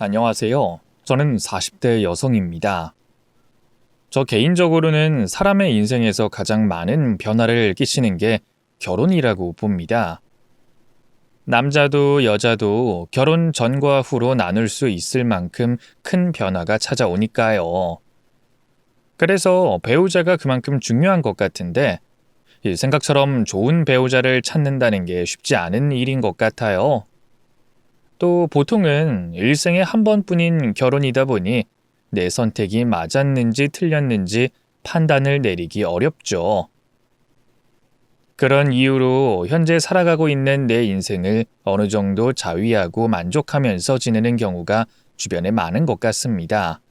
안녕하세요. 저는 40대 여성입니다. 저 개인적으로는 사람의 인생에서 가장 많은 변화를 끼치는 게 결혼이라고 봅니다. 남자도 여자도 결혼 전과 후로 나눌 수 있을 만큼 큰 변화가 찾아오니까요. 그래서 배우자가 그만큼 중요한 것 같은데, 이 생각처럼 좋은 배우자를 찾는다는 게 쉽지 않은 일인 것 같아요. 또 보통은 일생에 한 번뿐인 결혼이다 보니 내 선택이 맞았는지 틀렸는지 판단을 내리기 어렵죠. 그런 이유로 현재 살아가고 있는 내 인생을 어느 정도 자위하고 만족하면서 지내는 경우가 주변에 많은 것 같습니다.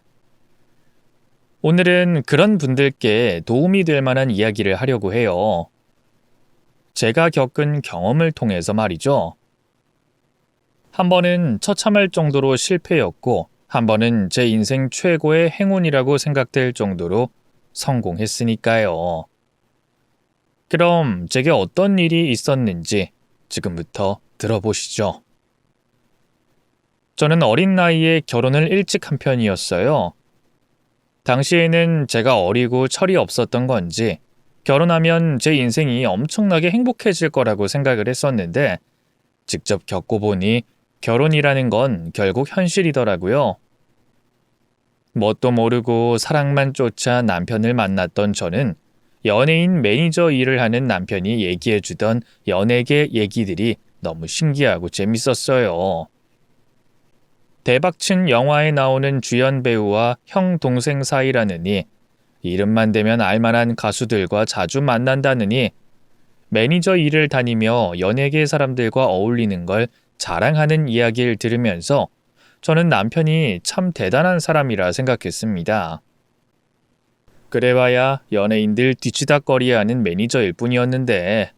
오늘은 그런 분들께 도움이 될 만한 이야기를 하려고 해요. 제가 겪은 경험을 통해서 말이죠. 한 번은 처참할 정도로 실패였고, 한 번은 제 인생 최고의 행운이라고 생각될 정도로 성공했으니까요. 그럼 제게 어떤 일이 있었는지 지금부터 들어보시죠. 저는 어린 나이에 결혼을 일찍 한 편이었어요. 당시에는 제가 어리고 철이 없었던 건지 결혼하면 제 인생이 엄청나게 행복해질 거라고 생각을 했었는데 직접 겪어보니 결혼이라는 건 결국 현실이더라고요. 뭣도 모르고 사랑만 쫓아 남편을 만났던 저는 연예인 매니저 일을 하는 남편이 얘기해주던 연예계 얘기들이 너무 신기하고 재밌었어요. 대박친 영화에 나오는 주연 배우와 형 동생 사이라느니 이름만 대면 알만한 가수들과 자주 만난다느니 매니저 일을 다니며 연예계 사람들과 어울리는 걸 자랑하는 이야기를 들으면서 저는 남편이 참 대단한 사람이라 생각했습니다. 그래봐야 연예인들 뒤치다꺼리하는 매니저일 뿐이었는데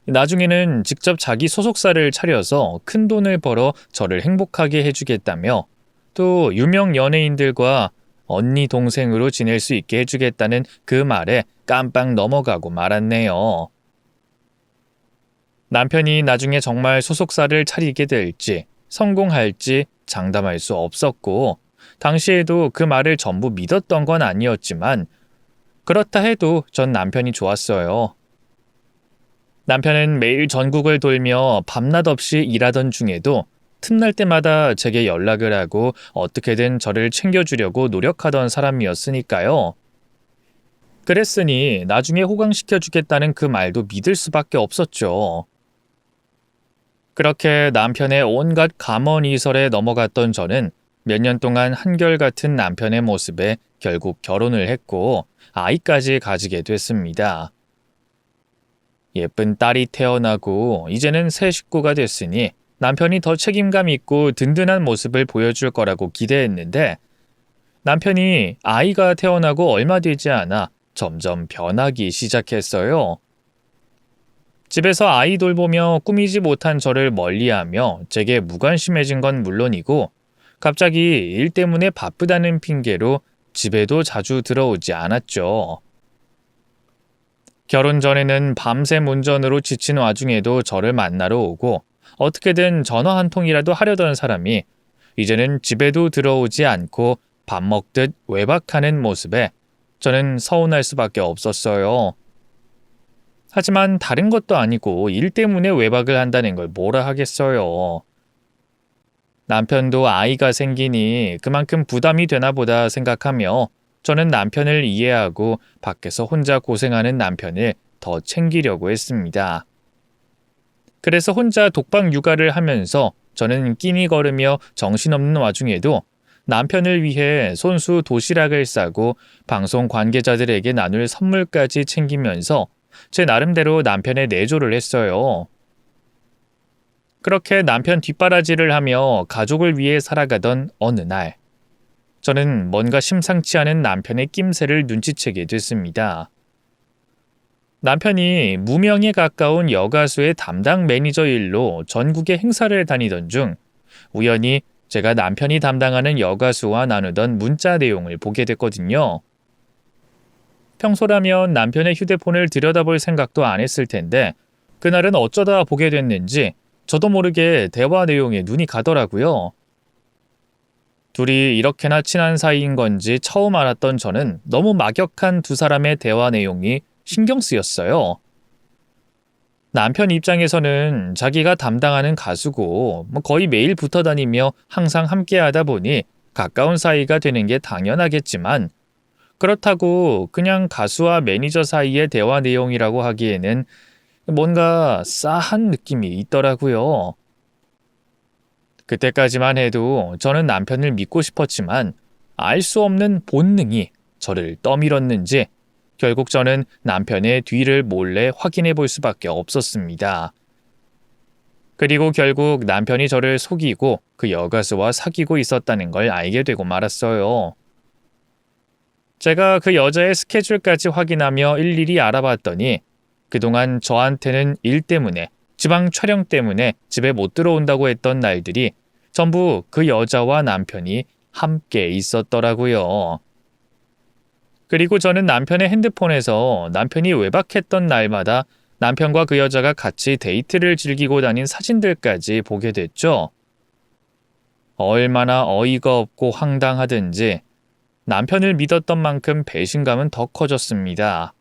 나중에는 직접 자기 소속사를 차려서 큰 돈을 벌어 저를 행복하게 해주겠다며 또 유명 연예인들과 언니 동생으로 지낼 수 있게 해주겠다는 그 말에 깜빡 넘어가고 말았네요. 남편이 나중에 정말 소속사를 차리게 될지 성공할지 장담할 수 없었고 당시에도 그 말을 전부 믿었던 건 아니었지만 그렇다 해도 전 남편이 좋았어요. 남편은 매일 전국을 돌며 밤낮 없이 일하던 중에도 틈날 때마다 제게 연락을 하고 어떻게든 저를 챙겨주려고 노력하던 사람이었으니까요. 그랬으니 나중에 호강시켜주겠다는 그 말도 믿을 수밖에 없었죠. 그렇게 남편의 온갖 감언이설에 넘어갔던 저는 몇 년 동안 한결같은 남편의 모습에 결국 결혼을 했고 아이까지 가지게 됐습니다. 예쁜 딸이 태어나고 이제는 새 식구가 됐으니 남편이 더 책임감 있고 든든한 모습을 보여줄 거라고 기대했는데 남편이 아이가 태어나고 얼마 되지 않아 점점 변하기 시작했어요. 집에서 아이 돌보며 꾸미지 못한 저를 멀리하며 제게 무관심해진 건 물론이고 갑자기 일 때문에 바쁘다는 핑계로 집에도 자주 들어오지 않았죠. 결혼 전에는 밤샘 운전으로 지친 와중에도 저를 만나러 오고 어떻게든 전화 한 통이라도 하려던 사람이 이제는 집에도 들어오지 않고 밥 먹듯 외박하는 모습에 저는 서운할 수밖에 없었어요. 하지만 다른 것도 아니고 일 때문에 외박을 한다는 걸 뭐라 하겠어요. 남편도 아이가 생기니 그만큼 부담이 되나 보다 생각하며 저는 남편을 이해하고 밖에서 혼자 고생하는 남편을 더 챙기려고 했습니다. 그래서 혼자 독박 육아를 하면서 저는 끼니 걸으며 정신없는 와중에도 남편을 위해 손수 도시락을 싸고 방송 관계자들에게 나눌 선물까지 챙기면서 제 나름대로 남편의 내조를 했어요. 그렇게 남편 뒷바라지를 하며 가족을 위해 살아가던 어느 날, 저는 뭔가 심상치 않은 남편의 낌새를 눈치채게 됐습니다. 남편이 무명에 가까운 여가수의 담당 매니저 일로 전국의 행사를 다니던 중 우연히 제가 남편이 담당하는 여가수와 나누던 문자 내용을 보게 됐거든요. 평소라면 남편의 휴대폰을 들여다볼 생각도 안 했을 텐데 그날은 어쩌다 보게 됐는지 저도 모르게 대화 내용에 눈이 가더라고요. 둘이 이렇게나 친한 사이인 건지 처음 알았던 저는 너무 막역한 두 사람의 대화 내용이 신경 쓰였어요. 남편 입장에서는 자기가 담당하는 가수고 거의 매일 붙어 다니며 항상 함께 하다 보니 가까운 사이가 되는 게 당연하겠지만 그렇다고 그냥 가수와 매니저 사이의 대화 내용이라고 하기에는 뭔가 싸한 느낌이 있더라고요. 그때까지만 해도 저는 남편을 믿고 싶었지만 알 수 없는 본능이 저를 떠밀었는지 결국 저는 남편의 뒤를 몰래 확인해 볼 수밖에 없었습니다. 그리고 결국 남편이 저를 속이고 그 여가수와 사귀고 있었다는 걸 알게 되고 말았어요. 제가 그 여자의 스케줄까지 확인하며 일일이 알아봤더니 그동안 저한테는 일 때문에, 지방 촬영 때문에 집에 못 들어온다고 했던 날들이 전부 그 여자와 남편이 함께 있었더라고요. 그리고 저는 남편의 핸드폰에서 남편이 외박했던 날마다 남편과 그 여자가 같이 데이트를 즐기고 다닌 사진들까지 보게 됐죠. 얼마나 어이가 없고 황당하든지 남편을 믿었던 만큼 배신감은 더 커졌습니다.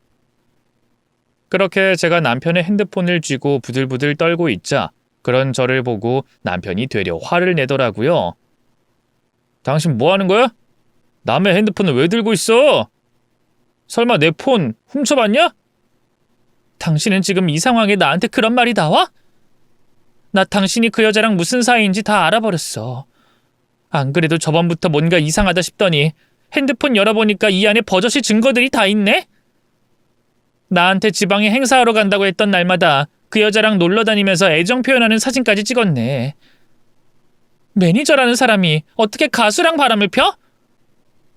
그렇게 제가 남편의 핸드폰을 쥐고 부들부들 떨고 있자 그런 저를 보고 남편이 되려 화를 내더라고요. 당신 뭐 하는 거야? 남의 핸드폰을 왜 들고 있어? 설마 내 폰 훔쳐봤냐? 당신은 지금 이 상황에 나한테 그런 말이 나와? 나 당신이 그 여자랑 무슨 사이인지 다 알아버렸어. 안 그래도 저번부터 뭔가 이상하다 싶더니 핸드폰 열어보니까 이 안에 버젓이 증거들이 다 있네? 나한테 지방에 행사하러 간다고 했던 날마다 그 여자랑 놀러 다니면서 애정 표현하는 사진까지 찍었네. 매니저라는 사람이 어떻게 가수랑 바람을 펴?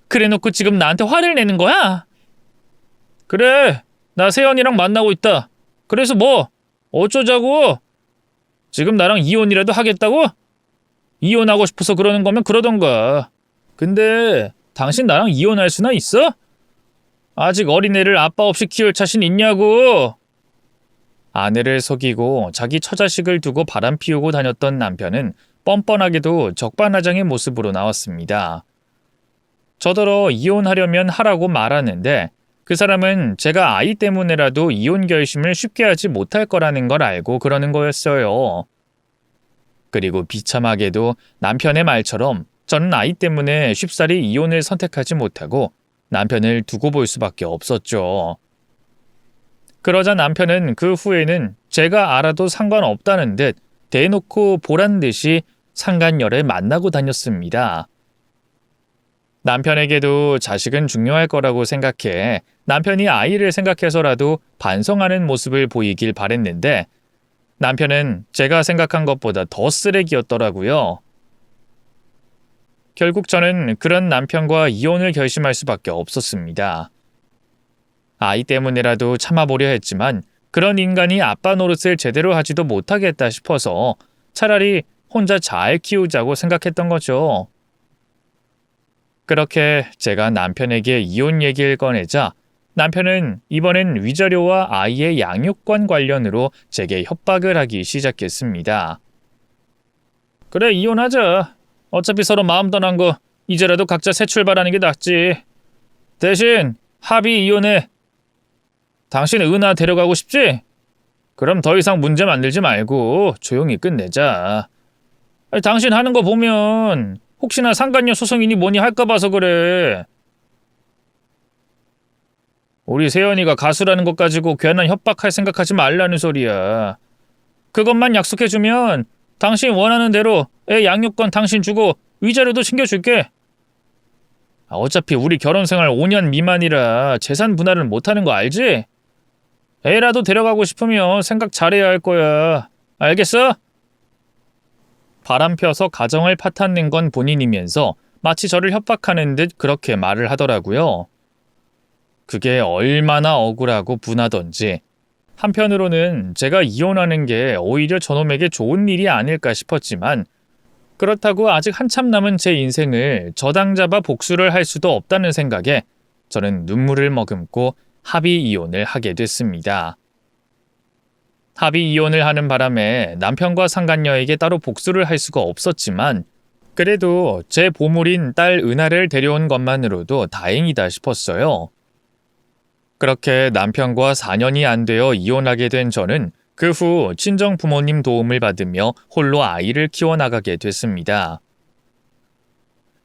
그래놓고 지금 나한테 화를 내는 거야? 그래, 나 세연이랑 만나고 있다. 그래서 뭐? 어쩌자고? 지금 나랑 이혼이라도 하겠다고? 이혼하고 싶어서 그러는 거면 그러던가. 근데 당신 나랑 이혼할 수나 있어? 아직 어린애를 아빠 없이 키울 자신 있냐고. 아내를 속이고 자기 처자식을 두고 바람 피우고 다녔던 남편은 뻔뻔하게도 적반하장의 모습으로 나왔습니다. 저더러 이혼하려면 하라고 말하는데 그 사람은 제가 아이 때문에라도 이혼 결심을 쉽게 하지 못할 거라는 걸 알고 그러는 거였어요. 그리고 비참하게도 남편의 말처럼 저는 아이 때문에 쉽사리 이혼을 선택하지 못하고 남편을 두고 볼 수밖에 없었죠. 그러자 남편은 그 후에는 제가 알아도 상관없다는 듯 대놓고 보란 듯이 상간녀를 만나고 다녔습니다. 남편에게도 자식은 중요할 거라고 생각해 남편이 아이를 생각해서라도 반성하는 모습을 보이길 바랬는데 남편은 제가 생각한 것보다 더 쓰레기였더라고요. 결국 저는 그런 남편과 이혼을 결심할 수밖에 없었습니다. 아이 때문에라도 참아보려 했지만 그런 인간이 아빠 노릇을 제대로 하지도 못하겠다 싶어서 차라리 혼자 잘 키우자고 생각했던 거죠. 그렇게 제가 남편에게 이혼 얘기를 꺼내자 남편은 이번엔 위자료와 아이의 양육권 관련으로 제게 협박을 하기 시작했습니다. 그래, 이혼하자. 어차피 서로 마음 떠난 거 이제라도 각자 새 출발하는 게 낫지. 대신 합의 이혼해. 당신 은하 데려가고 싶지? 그럼 더 이상 문제 만들지 말고 조용히 끝내자. 아니, 당신 하는 거 보면 혹시나 상간녀 소송이니 뭐니 할까 봐서 그래. 우리 세연이가 가수라는 것 가지고 괜한 협박할 생각하지 말라는 소리야. 그것만 약속해주면 당신 원하는 대로 애 양육권 당신 주고 위자료도 챙겨줄게. 어차피 우리 결혼 생활 5년 미만이라 재산 분할은 못하는 거 알지? 애라도 데려가고 싶으면 생각 잘해야 할 거야. 알겠어? 바람 펴서 가정을 파탄낸 건 본인이면서 마치 저를 협박하는 듯 그렇게 말을 하더라고요. 그게 얼마나 억울하고 분하던지 한편으로는 제가 이혼하는 게 오히려 저놈에게 좋은 일이 아닐까 싶었지만 그렇다고 아직 한참 남은 제 인생을 저당 잡아 복수를 할 수도 없다는 생각에 저는 눈물을 머금고 합의 이혼을 하게 됐습니다. 합의 이혼을 하는 바람에 남편과 상간녀에게 따로 복수를 할 수가 없었지만 그래도 제 보물인 딸 은하를 데려온 것만으로도 다행이다 싶었어요. 그렇게 남편과 4년이 안 되어 이혼하게 된 저는 그 후 친정 부모님 도움을 받으며 홀로 아이를 키워나가게 됐습니다.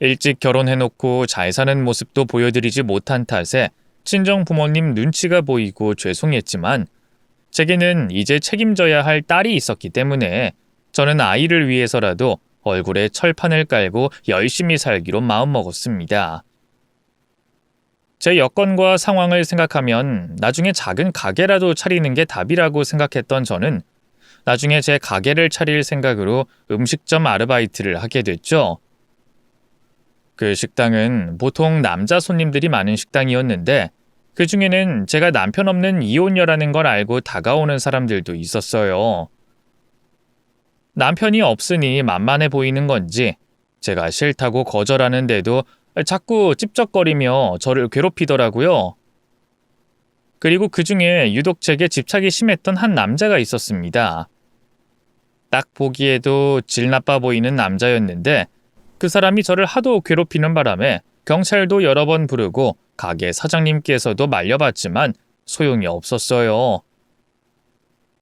일찍 결혼해놓고 잘 사는 모습도 보여드리지 못한 탓에 친정 부모님 눈치가 보이고 죄송했지만 제게는 이제 책임져야 할 딸이 있었기 때문에 저는 아이를 위해서라도 얼굴에 철판을 깔고 열심히 살기로 마음먹었습니다. 제 여건과 상황을 생각하면 나중에 작은 가게라도 차리는 게 답이라고 생각했던 저는 나중에 제 가게를 차릴 생각으로 음식점 아르바이트를 하게 됐죠. 그 식당은 보통 남자 손님들이 많은 식당이었는데 그 중에는 제가 남편 없는 이혼녀라는 걸 알고 다가오는 사람들도 있었어요. 남편이 없으니 만만해 보이는 건지 제가 싫다고 거절하는데도 자꾸 찝쩍거리며 저를 괴롭히더라고요. 그리고 그 중에 유독 제게 집착이 심했던 한 남자가 있었습니다. 딱 보기에도 질 나빠 보이는 남자였는데 그 사람이 저를 하도 괴롭히는 바람에 경찰도 여러 번 부르고 가게 사장님께서도 말려봤지만 소용이 없었어요.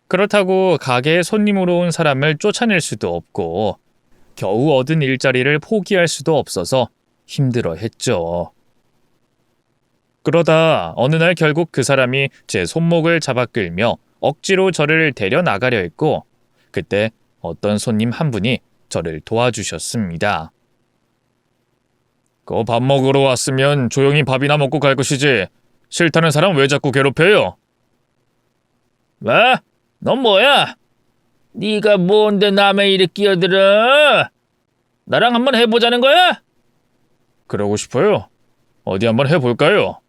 그렇다고 가게에 손님으로 온 사람을 쫓아낼 수도 없고 겨우 얻은 일자리를 포기할 수도 없어서 힘들어했죠. 그러다 어느 날 결국 그 사람이 제 손목을 잡아 끌며 억지로 저를 데려 나가려 했고 그때 어떤 손님 한 분이 저를 도와주셨습니다. 그 밥 먹으러 왔으면 조용히 밥이나 먹고 갈 것이지 싫다는 사람 왜 자꾸 괴롭혀요? 뭐? 넌 뭐야? 네가 뭔데 남의 일에 끼어들어? 나랑 한번 해보자는 거야? 그러고 싶어요. 어디 한번 해볼까요?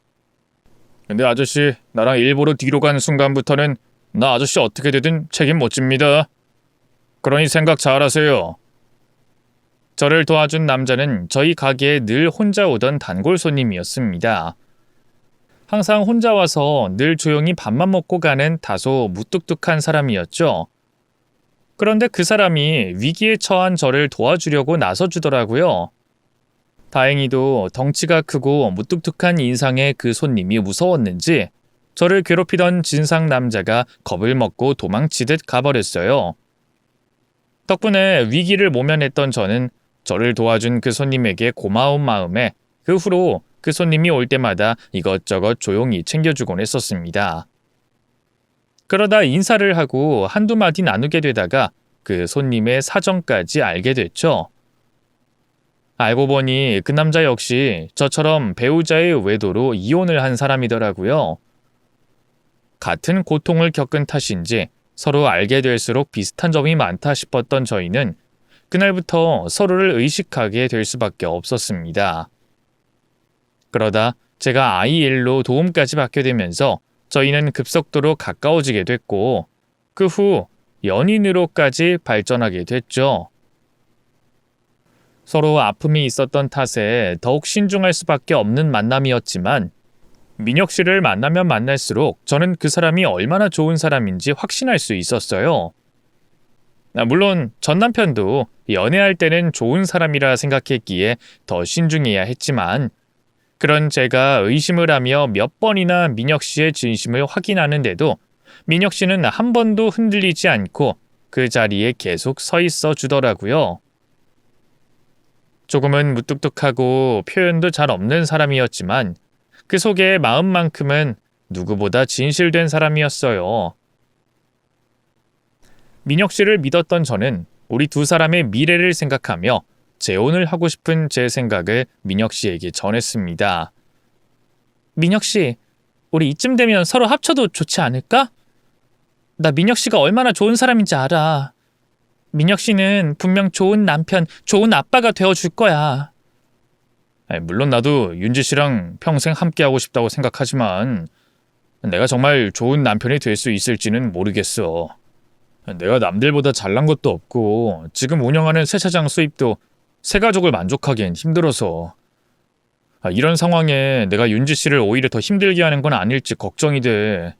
근데 아저씨, 나랑 일부러 뒤로 간 순간부터는 나 아저씨 어떻게 되든 책임 못 집니다. 그러니 생각 잘하세요. 저를 도와준 남자는 저희 가게에 늘 혼자 오던 단골 손님이었습니다. 항상 혼자 와서 늘 조용히 밥만 먹고 가는 다소 무뚝뚝한 사람이었죠. 그런데 그 사람이 위기에 처한 저를 도와주려고 나서주더라고요. 다행히도 덩치가 크고 무뚝뚝한 인상의 그 손님이 무서웠는지 저를 괴롭히던 진상 남자가 겁을 먹고 도망치듯 가버렸어요. 덕분에 위기를 모면했던 저는 저를 도와준 그 손님에게 고마운 마음에 그 후로 그 손님이 올 때마다 이것저것 조용히 챙겨주곤 했었습니다. 그러다 인사를 하고 한두 마디 나누게 되다가 그 손님의 사정까지 알게 됐죠. 알고 보니 그 남자 역시 저처럼 배우자의 외도로 이혼을 한 사람이더라고요. 같은 고통을 겪은 탓인지 서로 알게 될수록 비슷한 점이 많다 싶었던 저희는 그날부터 서로를 의식하게 될 수밖에 없었습니다. 그러다 제가 아이 일로 도움까지 받게 되면서 저희는 급속도로 가까워지게 됐고 그 후 연인으로까지 발전하게 됐죠. 서로 아픔이 있었던 탓에 더욱 신중할 수밖에 없는 만남이었지만 민혁 씨를 만나면 만날수록 저는 그 사람이 얼마나 좋은 사람인지 확신할 수 있었어요. 물론 전 남편도 연애할 때는 좋은 사람이라 생각했기에 더 신중해야 했지만 그런 제가 의심을 하며 몇 번이나 민혁 씨의 진심을 확인하는데도 민혁 씨는 한 번도 흔들리지 않고 그 자리에 계속 서 있어 주더라고요. 조금은 무뚝뚝하고 표현도 잘 없는 사람이었지만 그 속의 마음만큼은 누구보다 진실된 사람이었어요. 민혁 씨를 믿었던 저는 우리 두 사람의 미래를 생각하며 재혼을 하고 싶은 제 생각을 민혁 씨에게 전했습니다. 민혁 씨, 우리 이쯤 되면 서로 합쳐도 좋지 않을까? 나 민혁 씨가 얼마나 좋은 사람인지 알아. 민혁 씨는 분명 좋은 남편, 좋은 아빠가 되어줄 거야. 물론 나도 윤지 씨랑 평생 함께하고 싶다고 생각하지만 내가 정말 좋은 남편이 될 수 있을지는 모르겠어. 내가 남들보다 잘난 것도 없고 지금 운영하는 세차장 수입도 새 가족을 만족하기엔 힘들어서 이런 상황에 내가 윤지 씨를 오히려 더 힘들게 하는 건 아닐지 걱정이 돼.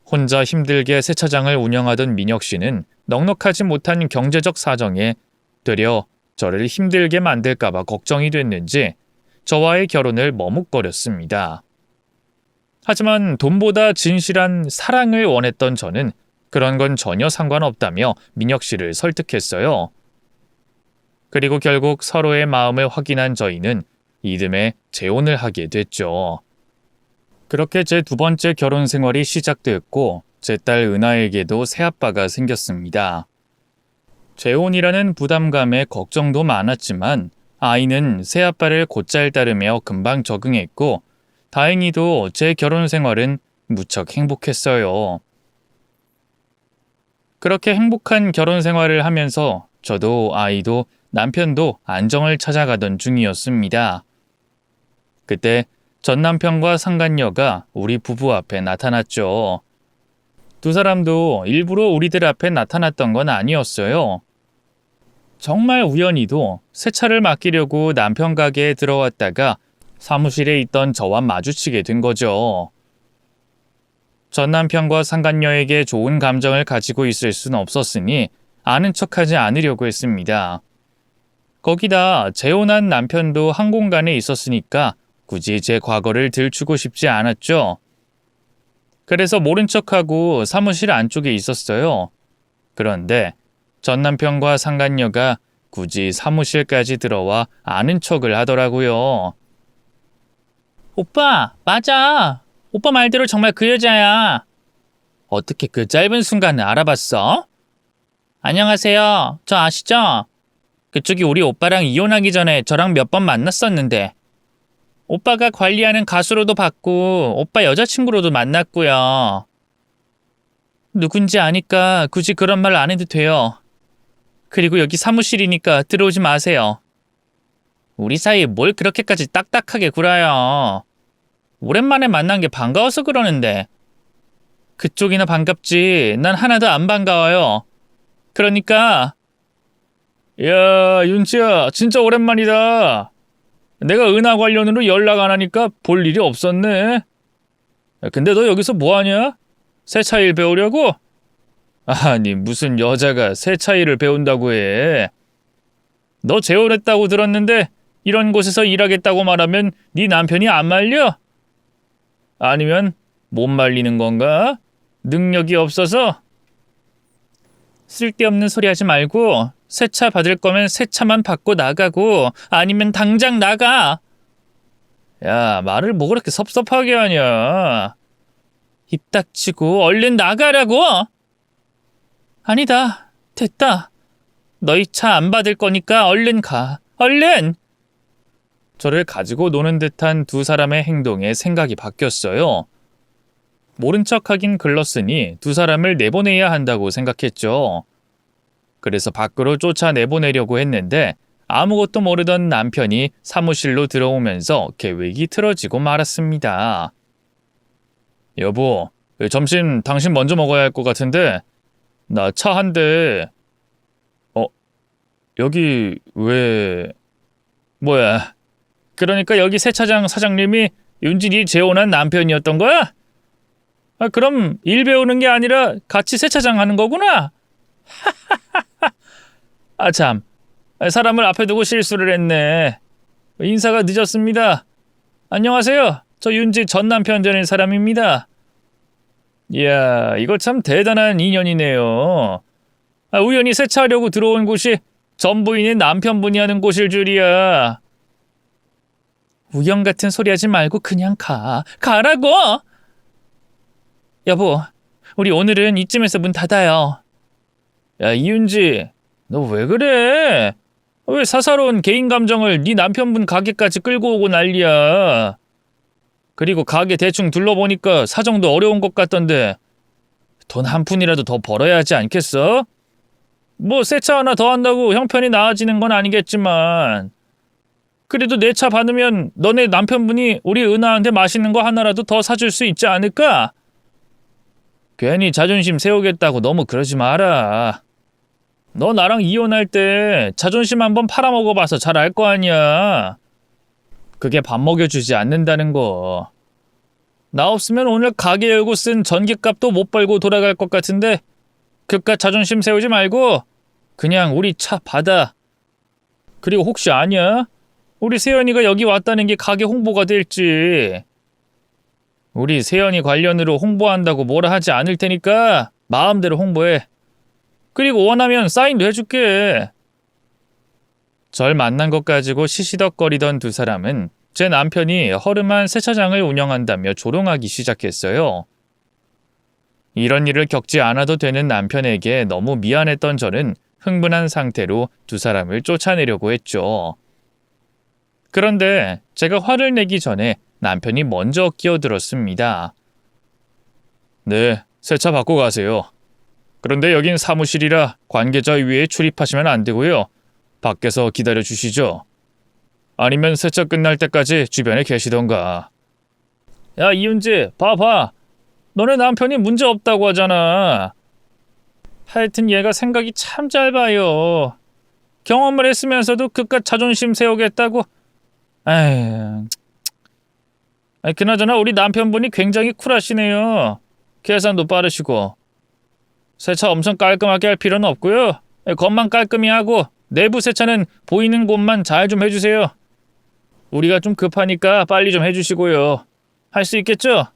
혼자 힘들게 세차장을 운영하던 민혁 씨는 넉넉하지 못한 경제적 사정에 되려 저를 힘들게 만들까봐 걱정이 됐는지 저와의 결혼을 머뭇거렸습니다. 하지만 돈보다 진실한 사랑을 원했던 저는 그런 건 전혀 상관없다며 민혁 씨를 설득했어요. 그리고 결국 서로의 마음을 확인한 저희는 이듬해 재혼을 하게 됐죠. 그렇게 제 두 번째 결혼 생활이 시작되었고 제 딸 은하에게도 새아빠가 생겼습니다. 재혼이라는 부담감에 걱정도 많았지만 아이는 새아빠를 곧잘 따르며 금방 적응했고 다행히도 제 결혼 생활은 무척 행복했어요. 그렇게 행복한 결혼 생활을 하면서 저도 아이도 남편도 안정을 찾아가던 중이었습니다. 그때 전 남편과 상간녀가 우리 부부 앞에 나타났죠. 두 사람도 일부러 우리들 앞에 나타났던 건 아니었어요. 정말 우연히도 세차를 맡기려고 남편 가게에 들어왔다가 사무실에 있던 저와 마주치게 된 거죠. 전 남편과 상간녀에게 좋은 감정을 가지고 있을 순 없었으니 아는 척하지 않으려고 했습니다. 거기다 재혼한 남편도 한 공간에 있었으니까 굳이 제 과거를 들추고 싶지 않았죠. 그래서 모른 척하고 사무실 안쪽에 있었어요. 그런데 전 남편과 상간녀가 굳이 사무실까지 들어와 아는 척을 하더라고요. 오빠, 맞아. 오빠 말대로 정말 그 여자야. 어떻게 그 짧은 순간을 알아봤어? 안녕하세요. 저 아시죠? 그쪽이 우리 오빠랑 이혼하기 전에 저랑 몇 번 만났었는데 오빠가 관리하는 가수로도 봤고 오빠 여자친구로도 만났고요. 누군지 아니까 굳이 그런 말 안 해도 돼요. 그리고 여기 사무실이니까 들어오지 마세요. 우리 사이에 뭘 그렇게까지 딱딱하게 굴어요. 오랜만에 만난 게 반가워서 그러는데. 그쪽이나 반갑지 난 하나도 안 반가워요. 그러니까. 야, 윤지야, 진짜 오랜만이다. 내가 은하 관련으로 연락 안 하니까 볼 일이 없었네. 근데 너 여기서 뭐하냐? 세차 일 배우려고? 아니, 무슨 여자가 세차 일을 배운다고 해. 너 재혼했다고 들었는데 이런 곳에서 일하겠다고 말하면 네 남편이 안 말려? 아니면 못 말리는 건가? 능력이 없어서? 쓸데없는 소리 하지 말고 세차 받을 거면 세차만 받고 나가고 아니면 당장 나가. 야, 말을 뭐 그렇게 섭섭하게 하냐. 입 닥치고 얼른 나가라고. 아니다. 됐다. 너희 차 안 받을 거니까 얼른 가. 얼른! 저를 가지고 노는 듯한 두 사람의 행동에 생각이 바뀌었어요. 모른 척하긴 글렀으니 두 사람을 내보내야 한다고 생각했죠. 그래서 밖으로 쫓아내보내려고 했는데 아무것도 모르던 남편이 사무실로 들어오면서 계획이 틀어지고 말았습니다. 여보, 점심 당신 먼저 먹어야 할 것 같은데 나 차 한 대. 여기 왜... 뭐야, 그러니까 여기 세차장 사장님이 윤진이 재혼한 남편이었던 거야? 아, 그럼 일 배우는 게 아니라 같이 세차장 하는 거구나? 아, 참. 사람을 앞에 두고 실수를 했네. 인사가 늦었습니다. 안녕하세요. 저 윤지 전 남편 되는 사람입니다. 이야, 이거 참 대단한 인연이네요. 우연히 세차하려고 들어온 곳이 전 부인의 남편분이 하는 곳일 줄이야. 우연 같은 소리 하지 말고 그냥 가. 가라고! 여보, 우리 오늘은 이쯤에서 문 닫아요. 야, 이윤지, 너 왜 그래? 왜 사사로운 개인 감정을 네 남편분 가게까지 끌고 오고 난리야. 그리고 가게 대충 둘러보니까 사정도 어려운 것 같던데 돈 한 푼이라도 더 벌어야 하지 않겠어? 뭐 세차 하나 더 한다고 형편이 나아지는 건 아니겠지만 그래도 내 차 받으면 너네 남편분이 우리 은하한테 맛있는 거 하나라도 더 사줄 수 있지 않을까? 괜히 자존심 세우겠다고 너무 그러지 마라. 너 나랑 이혼할 때 자존심 한번 팔아먹어봐서 잘 알 거 아니야. 그게 밥 먹여주지 않는다는 거. 나 없으면 오늘 가게 열고 쓴 전기값도 못 벌고 돌아갈 것 같은데 그깟 자존심 세우지 말고 그냥 우리 차 받아. 그리고 혹시 아냐? 우리 세연이가 여기 왔다는 게 가게 홍보가 될지. 우리 세연이 관련으로 홍보한다고 뭐라 하지 않을 테니까 마음대로 홍보해. 그리고 원하면 사인도 해줄게. 절 만난 것 가지고 시시덕거리던 두 사람은 제 남편이 허름한 세차장을 운영한다며 조롱하기 시작했어요. 이런 일을 겪지 않아도 되는 남편에게 너무 미안했던 저는 흥분한 상태로 두 사람을 쫓아내려고 했죠. 그런데 제가 화를 내기 전에 남편이 먼저 끼어들었습니다. 네, 세차 받고 가세요. 그런데 여긴 사무실이라 관계자 위에 출입하시면 안 되고요. 밖에서 기다려 주시죠. 아니면 세차 끝날 때까지 주변에 계시던가. 야, 이윤지, 봐봐. 너네 남편이 문제 없다고 하잖아. 하여튼 얘가 생각이 참 짧아요. 경험을 했으면서도 그깟 자존심 세우겠다고. 에이, 그나저나 우리 남편분이 굉장히 쿨하시네요. 계산도 빠르시고. 세차 엄청 깔끔하게 할 필요는 없고요. 겉만 깔끔히 하고 내부 세차는 보이는 곳만 잘 좀 해주세요. 우리가 좀 급하니까 빨리 좀 해주시고요. 할 수 있겠죠?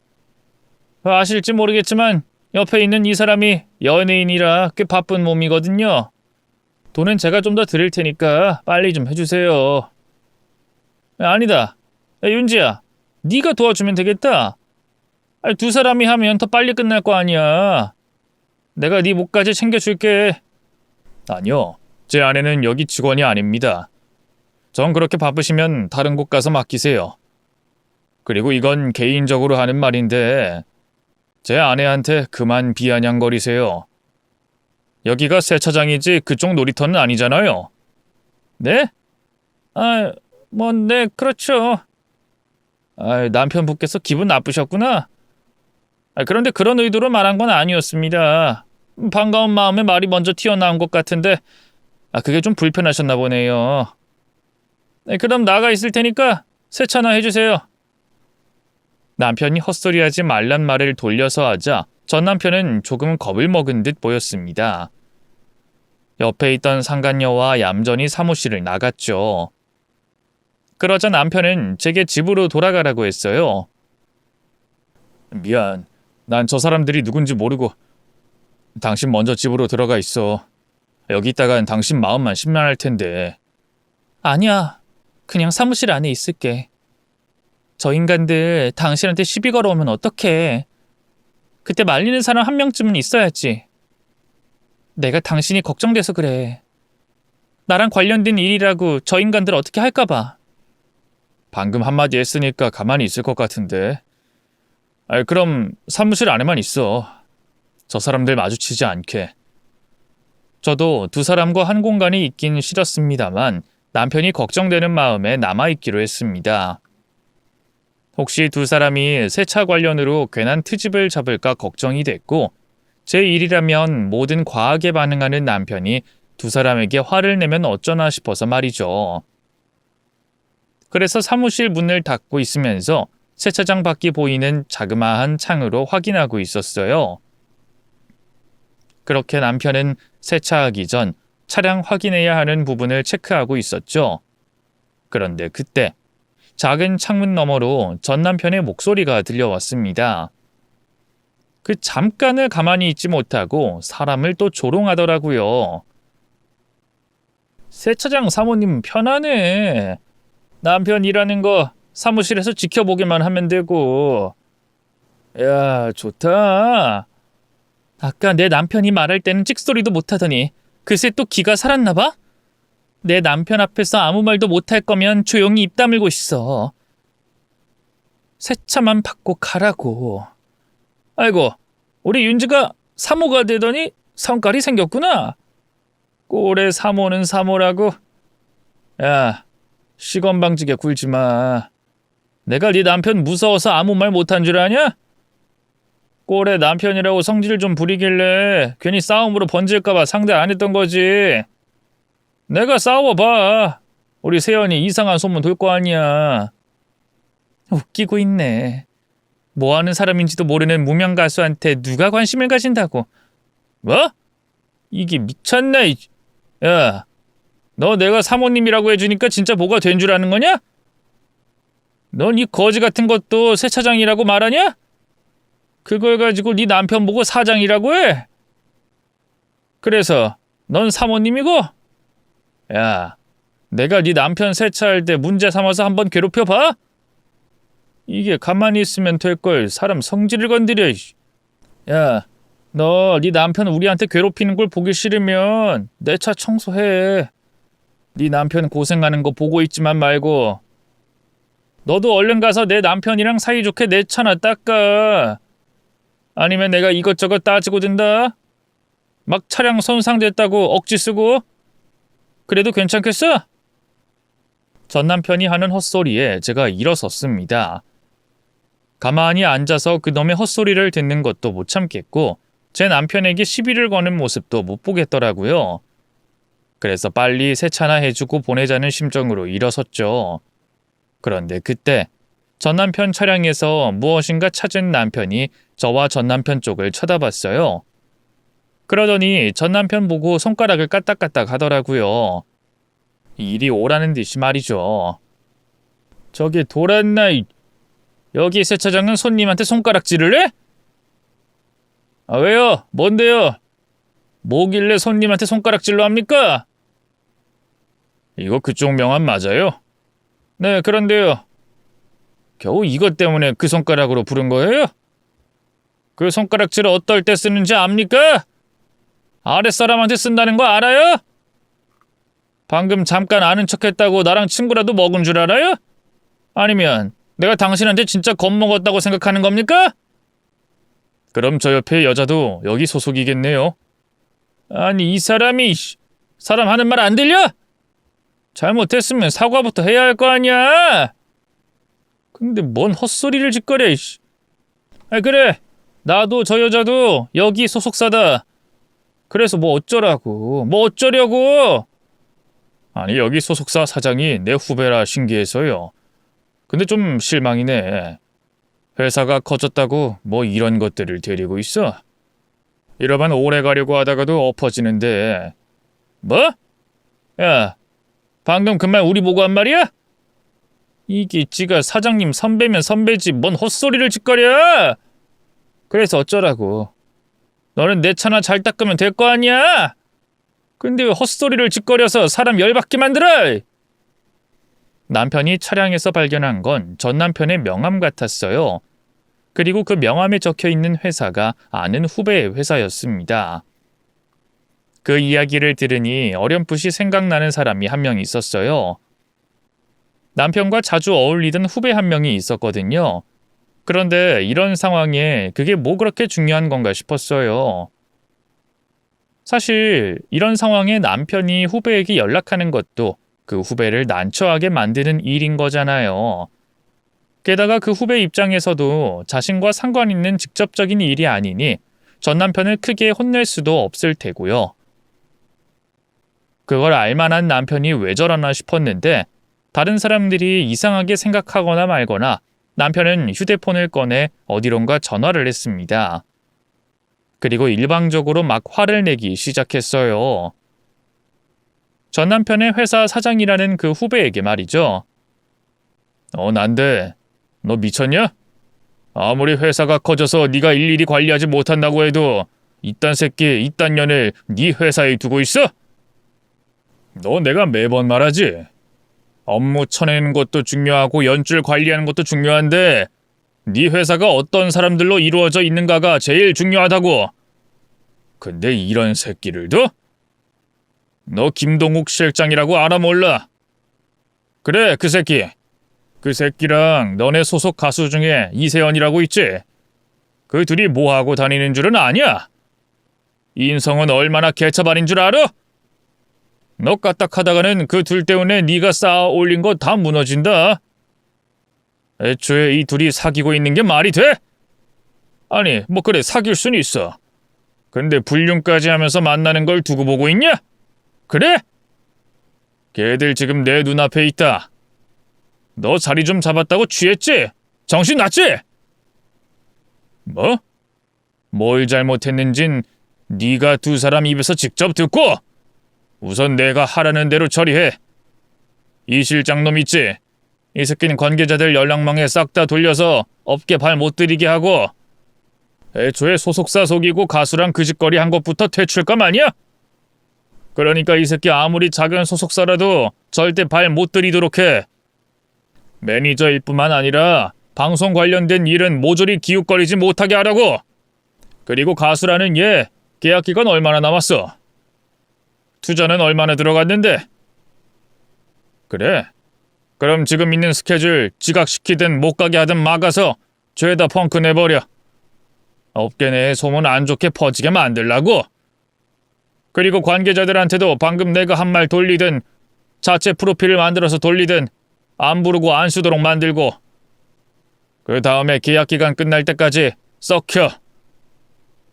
아실지 모르겠지만 옆에 있는 이 사람이 연예인이라 꽤 바쁜 몸이거든요. 돈은 제가 좀 더 드릴 테니까 빨리 좀 해주세요. 아니다. 윤지야, 네가 도와주면 되겠다. 두 사람이 하면 더 빨리 끝날 거 아니야. 내가 네 목까지 챙겨줄게. 아니요. 제 아내는 여기 직원이 아닙니다. 전 그렇게 바쁘시면 다른 곳 가서 맡기세요. 그리고 이건 개인적으로 하는 말인데 제 아내한테 그만 비아냥거리세요. 여기가 세차장이지 그쪽 놀이터는 아니잖아요. 네? 네, 그렇죠. 남편분께서 기분 나쁘셨구나. 그런데 그런 의도로 말한 건 아니었습니다. 반가운 마음에 말이 먼저 튀어나온 것 같은데 그게 좀 불편하셨나 보네요. 그럼 나가 있을 테니까 세차나 해주세요. 남편이 헛소리하지 말란 말을 돌려서 하자 전 남편은 조금 겁을 먹은 듯 보였습니다. 옆에 있던 상간녀와 얌전히 사무실을 나갔죠. 그러자 남편은 제게 집으로 돌아가라고 했어요. 미안. 난 저 사람들이 누군지 모르고. 당신 먼저 집으로 들어가 있어. 여기 있다간 당신 마음만 심란할 텐데. 아니야. 그냥 사무실 안에 있을게. 저 인간들 당신한테 시비 걸어오면 어떡해. 그때 말리는 사람 한 명쯤은 있어야지. 내가 당신이 걱정돼서 그래. 나랑 관련된 일이라고 저 인간들 어떻게 할까 봐. 방금 한마디 했으니까 가만히 있을 것 같은데. 그럼 사무실 안에만 있어. 저 사람들 마주치지 않게. 저도 두 사람과 한 공간이 있긴 싫었습니다만 남편이 걱정되는 마음에 남아있기로 했습니다. 혹시 두 사람이 세차 관련으로 괜한 트집을 잡을까 걱정이 됐고 제 일이라면 뭐든 과하게 반응하는 남편이 두 사람에게 화를 내면 어쩌나 싶어서 말이죠. 그래서 사무실 문을 닫고 있으면서 세차장 밖이 보이는 자그마한 창으로 확인하고 있었어요. 그렇게 남편은 세차하기 전 차량 확인해야 하는 부분을 체크하고 있었죠. 그런데 그때 작은 창문 너머로 전 남편의 목소리가 들려왔습니다. 그 잠깐을 가만히 있지 못하고 사람을 또 조롱하더라고요. 세차장 사모님 편하네. 남편 일하는 거 사무실에서 지켜보기만 하면 되고. 야, 좋다. 아까 내 남편이 말할 때는 찍소리도 못하더니 글쎄 또 기가 살았나 봐? 내 남편 앞에서 아무 말도 못할 거면 조용히 입 다물고 있어. 세차만 받고 가라고. 아이고, 우리 윤지가 사모가 되더니 성깔이 생겼구나. 꼴에 사모는 사모라고. 야, 시건방지게 굴지 마. 내가 네 남편 무서워서 아무 말 못한 줄 아냐? 꼴에 남편이라고 성질 좀 부리길래 괜히 싸움으로 번질까 봐 상대 안 했던 거지. 내가 싸워봐. 우리 세연이 이상한 소문 돌 거 아니야. 웃기고 있네. 뭐하는 사람인지도 모르는 무명 가수한테 누가 관심을 가진다고. 뭐? 이게 미쳤나? 야, 너 내가 사모님이라고 해주니까 진짜 뭐가 된 줄 아는 거냐? 넌 이 거지 같은 것도 세차장이라고 말하냐? 그걸 가지고 네 남편 보고 사장이라고 해? 그래서 넌 사모님이고? 야, 내가 네 남편 세차할 때 문제 삼아서 한번 괴롭혀봐? 이게 가만히 있으면 될걸 사람 성질을 건드려. 야, 너 네 남편 우리한테 괴롭히는 걸 보기 싫으면 내 차 청소해. 네 남편 고생하는 거 보고 있지만 말고. 너도 얼른 가서 내 남편이랑 사이좋게 내 차나 닦아. 아니면 내가 이것저것 따지고 든다. 막 차량 손상됐다고 억지 쓰고. 그래도 괜찮겠어? 전 남편이 하는 헛소리에 제가 일어섰습니다. 가만히 앉아서 그놈의 헛소리를 듣는 것도 못 참겠고 제 남편에게 시비를 거는 모습도 못 보겠더라고요. 그래서 빨리 세차나 해주고 보내자는 심정으로 일어섰죠. 그런데 그때 전 남편 차량에서 무엇인가 찾은 남편이 저와 전 남편 쪽을 쳐다봤어요. 그러더니 전 남편 보고 손가락을 까딱까딱 하더라고요. 이리 오라는 듯이 말이죠. 저기 돌았나. 여기 세차장은 손님한테 손가락질을 해? 아, 왜요? 뭔데요? 뭐길래 손님한테 손가락질로 합니까? 이거 그쪽 명함 맞아요? 네, 그런데요. 겨우 이것 때문에 그 손가락으로 부른 거예요? 그 손가락질을 어떨 때 쓰는지 압니까? 아랫사람한테 쓴다는 거 알아요? 방금 잠깐 아는 척했다고 나랑 친구라도 먹은 줄 알아요? 아니면 내가 당신한테 진짜 겁먹었다고 생각하는 겁니까? 그럼 저 옆에 여자도 여기 소속이겠네요. 아니 이 사람이 사람 하는 말 안 들려? 잘못했으면 사과부터 해야 할 거 아니야. 근데 뭔 헛소리를 짓거려. 아 그래 나도 저 여자도 여기 소속사다. 그래서 뭐 어쩌라고 뭐 어쩌려고. 아니 여기 소속사 사장이 내 후배라 신기해서요. 근데 좀 실망이네. 회사가 커졌다고 뭐 이런 것들을 데리고 있어. 이러면 오래 가려고 하다가도 엎어지는데. 뭐? 야 방금 그 말 우리 보고 한 말이야? 이게 지가 사장님 선배면 선배지 뭔 헛소리를 짓거려. 그래서 어쩌라고. 너는 내 차나 잘 닦으면 될 거 아니야. 근데 왜 헛소리를 짓거려서 사람 열받게 만들어. 남편이 차량에서 발견한 건 전 남편의 명함 같았어요. 그리고 그 명함에 적혀있는 회사가 아는 후배의 회사였습니다. 그 이야기를 들으니 어렴풋이 생각나는 사람이 한 명 있었어요. 남편과 자주 어울리던 후배 한 명이 있었거든요. 그런데 이런 상황에 그게 뭐 그렇게 중요한 건가 싶었어요. 사실 이런 상황에 남편이 후배에게 연락하는 것도 그 후배를 난처하게 만드는 일인 거잖아요. 게다가 그 후배 입장에서도 자신과 상관 있는 직접적인 일이 아니니 전 남편을 크게 혼낼 수도 없을 테고요. 그걸 알만한 남편이 왜 저러나 싶었는데 다른 사람들이 이상하게 생각하거나 말거나 남편은 휴대폰을 꺼내 어디론가 전화를 했습니다. 그리고 일방적으로 막 화를 내기 시작했어요. 전 남편의 회사 사장이라는 그 후배에게 말이죠. 난데 너 미쳤냐? 아무리 회사가 커져서 네가 일일이 관리하지 못한다고 해도 이딴 새끼, 이딴 년을 네 회사에 두고 있어? 너 내가 매번 말하지. 업무 쳐내는 것도 중요하고 연줄 관리하는 것도 중요한데 네 회사가 어떤 사람들로 이루어져 있는가가 제일 중요하다고. 근데 이런 새끼를 둬? 너 김동욱 실장이라고 알아 몰라? 그래 그 새끼. 그 새끼랑 너네 소속 가수 중에 이세연이라고 있지? 그 둘이 뭐하고 다니는 줄은 아냐? 인성은 얼마나 개차반인 줄 알아? 너 까딱하다가는 그 둘 때문에 네가 쌓아 올린 거 다 무너진다. 애초에 이 둘이 사귀고 있는 게 말이 돼? 아니 뭐 그래 사귈 순 있어. 근데 불륜까지 하면서 만나는 걸 두고 보고 있냐? 그래? 걔들 지금 내 눈앞에 있다. 너 자리 좀 잡았다고 취했지? 정신 났지? 뭐? 뭘 잘못했는진 네가 두 사람 입에서 직접 듣고 우선 내가 하라는 대로 처리해. 이 실장놈 있지? 이 새끼는 관계자들 연락망에 싹 다 돌려서 업계 발 못 들이게 하고 애초에 소속사 속이고 가수랑 그 짓거리 한 것부터 퇴출감 아니야? 그러니까 이 새끼 아무리 작은 소속사라도 절대 발 못 들이도록 해. 매니저일 뿐만 아니라 방송 관련된 일은 모조리 기웃거리지 못하게 하라고. 그리고 가수라는 얘 계약 기간 얼마나 남았어? 투자는 얼마나 들어갔는데? 그래? 그럼 지금 있는 스케줄 지각시키든 못 가게 하든 막아서 죄다 펑크 내버려. 업계 내에 소문 안 좋게 퍼지게 만들라고. 그리고 관계자들한테도 방금 내가 한 말 돌리든 자체 프로필을 만들어서 돌리든 안 부르고 안 쓰도록 만들고 그 다음에 계약 기간 끝날 때까지 썩혀.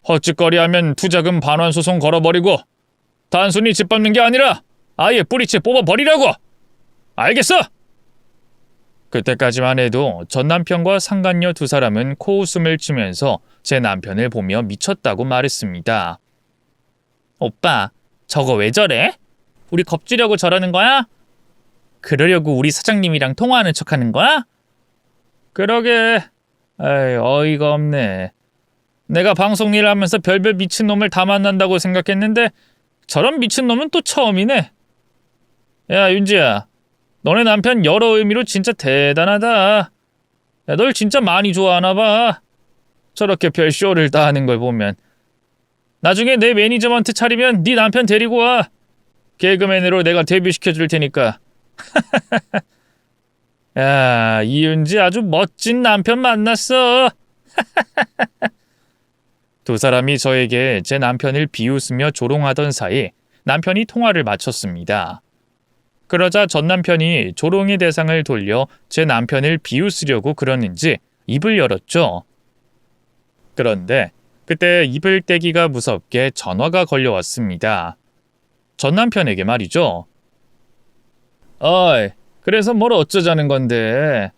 헛짓거리하면 투자금 반환 소송 걸어버리고 단순히 짓밟는 게 아니라 아예 뿌리채 뽑아버리라고. 알겠어? 그때까지만 해도 전 남편과 상간녀 두 사람은 코웃음을 치면서 제 남편을 보며 미쳤다고 말했습니다. 오빠, 저거 왜 저래? 우리 겁주려고 저러는 거야? 그러려고 우리 사장님이랑 통화하는 척하는 거야? 그러게. 에이, 어이가 없네. 내가 방송 일 하면서 별별 미친놈을 다 만난다고 생각했는데 저런 미친놈은 또 처음이네. 야, 윤지야. 너네 남편 여러 의미로 진짜 대단하다. 야, 널 진짜 많이 좋아하나 봐. 저렇게 별 쇼를 다 하는 걸 보면. 나중에 내 매니저먼트 차리면 네 남편 데리고 와. 개그맨으로 내가 데뷔시켜줄 테니까. 야, 이윤지 아주 멋진 남편 만났어. 두 사람이 저에게 제 남편을 비웃으며 조롱하던 사이 남편이 통화를 마쳤습니다. 그러자 전 남편이 조롱의 대상을 돌려 제 남편을 비웃으려고 그러는지 입을 열었죠. 그런데 그때 입을 떼기가 무섭게 전화가 걸려왔습니다. 전 남편에게 말이죠. 어이, 그래서 뭘 어쩌자는 건데?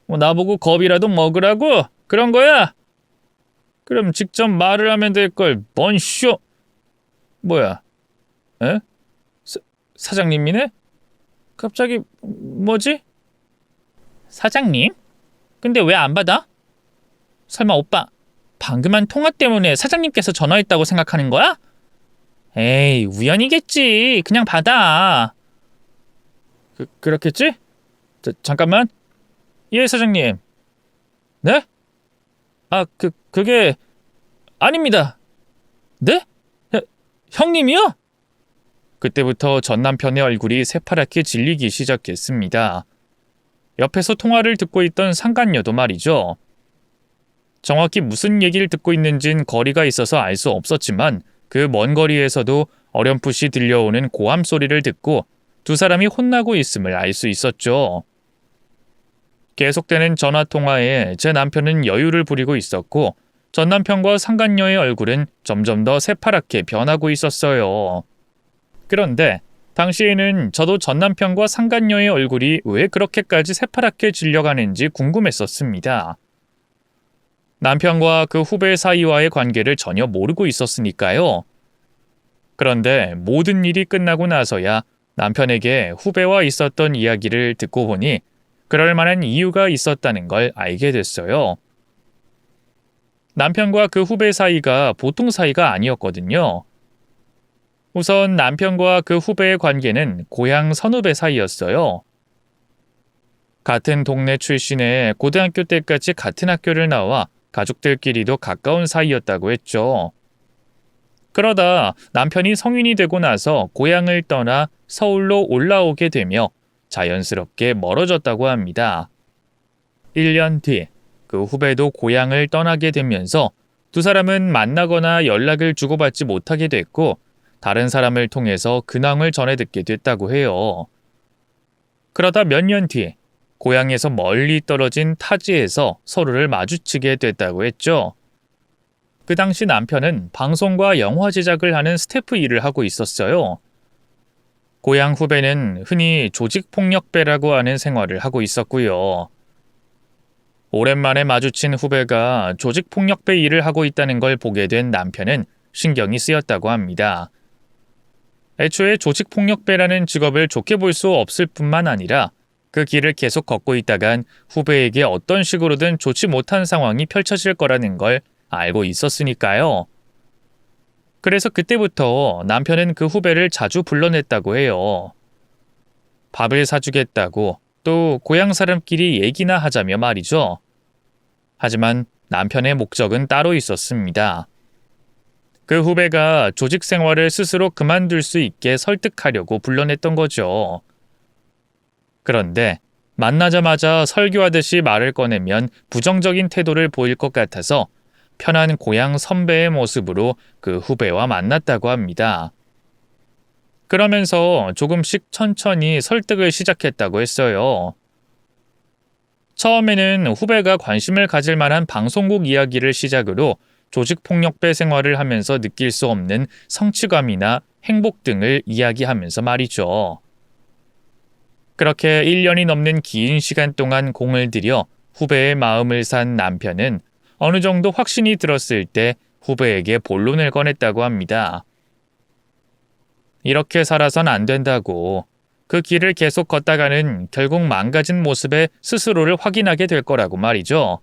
뭐 나보고 겁이라도 먹으라고? 그런 거야? 그럼 직접 말을 하면 될 걸. 뭔 쇼? 뭐야? 에? 사장님이네? 갑자기 뭐지? 사장님? 근데 왜 안 받아? 설마 오빠 방금 한 통화 때문에 사장님께서 전화했다고 생각하는 거야? 에이, 우연이겠지. 그냥 받아. 그렇겠지? 잠깐만. 예, 사장님. 네? 아, 그게 아닙니다. 네? 형님이요? 그때부터 전 남편의 얼굴이 새파랗게 질리기 시작했습니다. 옆에서 통화를 듣고 있던 상간녀도 말이죠. 정확히 무슨 얘기를 듣고 있는진 거리가 있어서 알 수 없었지만 그 먼 거리에서도 어렴풋이 들려오는 고함 소리를 듣고 두 사람이 혼나고 있음을 알 수 있었죠. 계속되는 전화통화에 제 남편은 여유를 부리고 있었고 전 남편과 상간녀의 얼굴은 점점 더 새파랗게 변하고 있었어요. 그런데 당시에는 저도 전 남편과 상간녀의 얼굴이 왜 그렇게까지 새파랗게 질려가는지 궁금했었습니다. 남편과 그 후배 사이와의 관계를 전혀 모르고 있었으니까요. 그런데 모든 일이 끝나고 나서야 남편에게 후배와 있었던 이야기를 듣고 보니 그럴 만한 이유가 있었다는 걸 알게 됐어요. 남편과 그 후배 사이가 보통 사이가 아니었거든요. 우선 남편과 그 후배의 관계는 고향 선후배 사이였어요. 같은 동네 출신의 고등학교 때까지 같은 학교를 나와 가족들끼리도 가까운 사이였다고 했죠. 그러다 남편이 성인이 되고 나서 고향을 떠나 서울로 올라오게 되며 자연스럽게 멀어졌다고 합니다. 1년 뒤 그 후배도 고향을 떠나게 되면서 두 사람은 만나거나 연락을 주고받지 못하게 됐고 다른 사람을 통해서 근황을 전해 듣게 됐다고 해요. 그러다 몇 년 뒤 고향에서 멀리 떨어진 타지에서 서로를 마주치게 됐다고 했죠. 그 당시 남편은 방송과 영화 제작을 하는 스태프 일을 하고 있었어요. 고향 후배는 흔히 조직폭력배라고 하는 생활을 하고 있었고요. 오랜만에 마주친 후배가 조직폭력배 일을 하고 있다는 걸 보게 된 남편은 신경이 쓰였다고 합니다. 애초에 조직폭력배라는 직업을 좋게 볼 수 없을 뿐만 아니라 그 길을 계속 걷고 있다간 후배에게 어떤 식으로든 좋지 못한 상황이 펼쳐질 거라는 걸 알고 있었으니까요. 그래서 그때부터 남편은 그 후배를 자주 불러냈다고 해요. 밥을 사주겠다고, 또 고향 사람끼리 얘기나 하자며 말이죠. 하지만 남편의 목적은 따로 있었습니다. 그 후배가 조직 생활을 스스로 그만둘 수 있게 설득하려고 불러냈던 거죠. 그런데 만나자마자 설교하듯이 말을 꺼내면 부정적인 태도를 보일 것 같아서 편한 고향 선배의 모습으로 그 후배와 만났다고 합니다. 그러면서 조금씩 천천히 설득을 시작했다고 했어요. 처음에는 후배가 관심을 가질 만한 방송국 이야기를 시작으로 조직폭력배 생활을 하면서 느낄 수 없는 성취감이나 행복 등을 이야기하면서 말이죠. 그렇게 1년이 넘는 긴 시간 동안 공을 들여 후배의 마음을 산 남편은 어느 정도 확신이 들었을 때 후배에게 본론을 꺼냈다고 합니다. 이렇게 살아선 안 된다고, 그 길을 계속 걷다가는 결국 망가진 모습에 스스로를 확인하게 될 거라고 말이죠.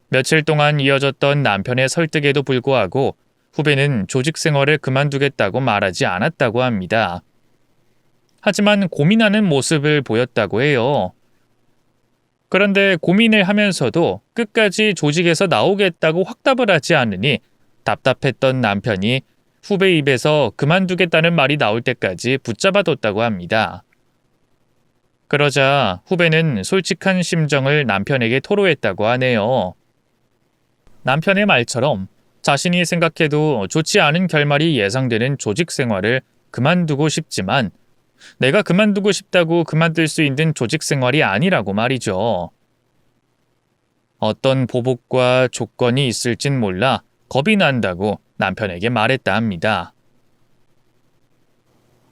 며칠 동안 이어졌던 남편의 설득에도 불구하고 후배는 조직 생활을 그만두겠다고 말하지 않았다고 합니다. 하지만 고민하는 모습을 보였다고 해요. 그런데 고민을 하면서도 끝까지 조직에서 나오겠다고 확답을 하지 않으니 답답했던 남편이 후배 입에서 그만두겠다는 말이 나올 때까지 붙잡아뒀다고 합니다. 그러자 후배는 솔직한 심정을 남편에게 토로했다고 하네요. 남편의 말처럼 자신이 생각해도 좋지 않은 결말이 예상되는 조직 생활을 그만두고 싶지만 내가 그만두고 싶다고 그만둘 수 있는 조직 생활이 아니라고 말이죠. 어떤 보복과 조건이 있을진 몰라 겁이 난다고 남편에게 말했다 합니다.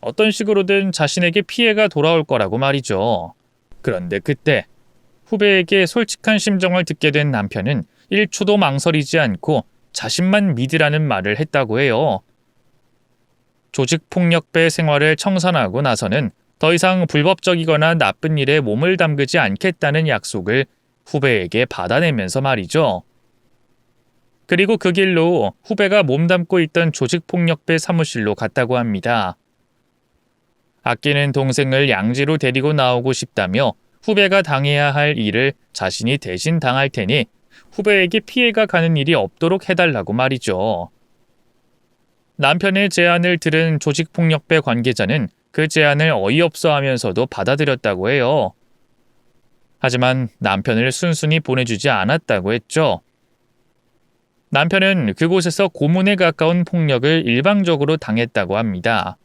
어떤 식으로든 자신에게 피해가 돌아올 거라고 말이죠. 그런데 그때 후배에게 솔직한 심정을 듣게 된 남편은 1초도 망설이지 않고 자신만 믿으라는 말을 했다고 해요. 조직폭력배 생활을 청산하고 나서는 더 이상 불법적이거나 나쁜 일에 몸을 담그지 않겠다는 약속을 후배에게 받아내면서 말이죠. 그리고 그 길로 후배가 몸담고 있던 조직폭력배 사무실로 갔다고 합니다. 아끼는 동생을 양지로 데리고 나오고 싶다며 후배가 당해야 할 일을 자신이 대신 당할 테니 후배에게 피해가 가는 일이 없도록 해달라고 말이죠. 남편의 제안을 들은 조직폭력배 관계자는 그 제안을 어이없어 하면서도 받아들였다고 해요. 하지만 남편을 순순히 보내주지 않았다고 했죠. 남편은 그곳에서 고문에 가까운 폭력을 일방적으로 당했다고 합니다.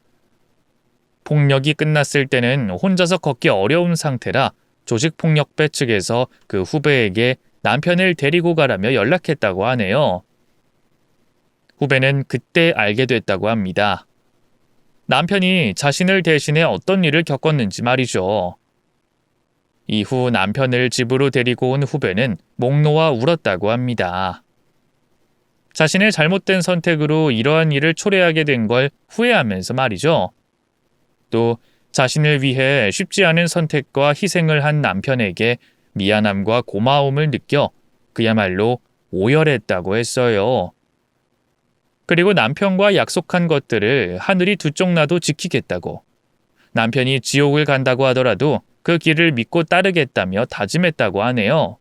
폭력이 끝났을 때는 혼자서 걷기 어려운 상태라 조직폭력배 측에서 그 후배에게 남편을 데리고 가라며 연락했다고 하네요. 후배는 그때 알게 됐다고 합니다. 남편이 자신을 대신해 어떤 일을 겪었는지 말이죠. 이후 남편을 집으로 데리고 온 후배는 목 놓아 울었다고 합니다. 자신의 잘못된 선택으로 이러한 일을 초래하게 된 걸 후회하면서 말이죠. 또 자신을 위해 쉽지 않은 선택과 희생을 한 남편에게 미안함과 고마움을 느껴 그야말로 오열했다고 했어요. 그리고 남편과 약속한 것들을 하늘이 두 쪽 나도 지키겠다고, 남편이 지옥을 간다고 하더라도 그 길을 믿고 따르겠다며 다짐했다고 하네요.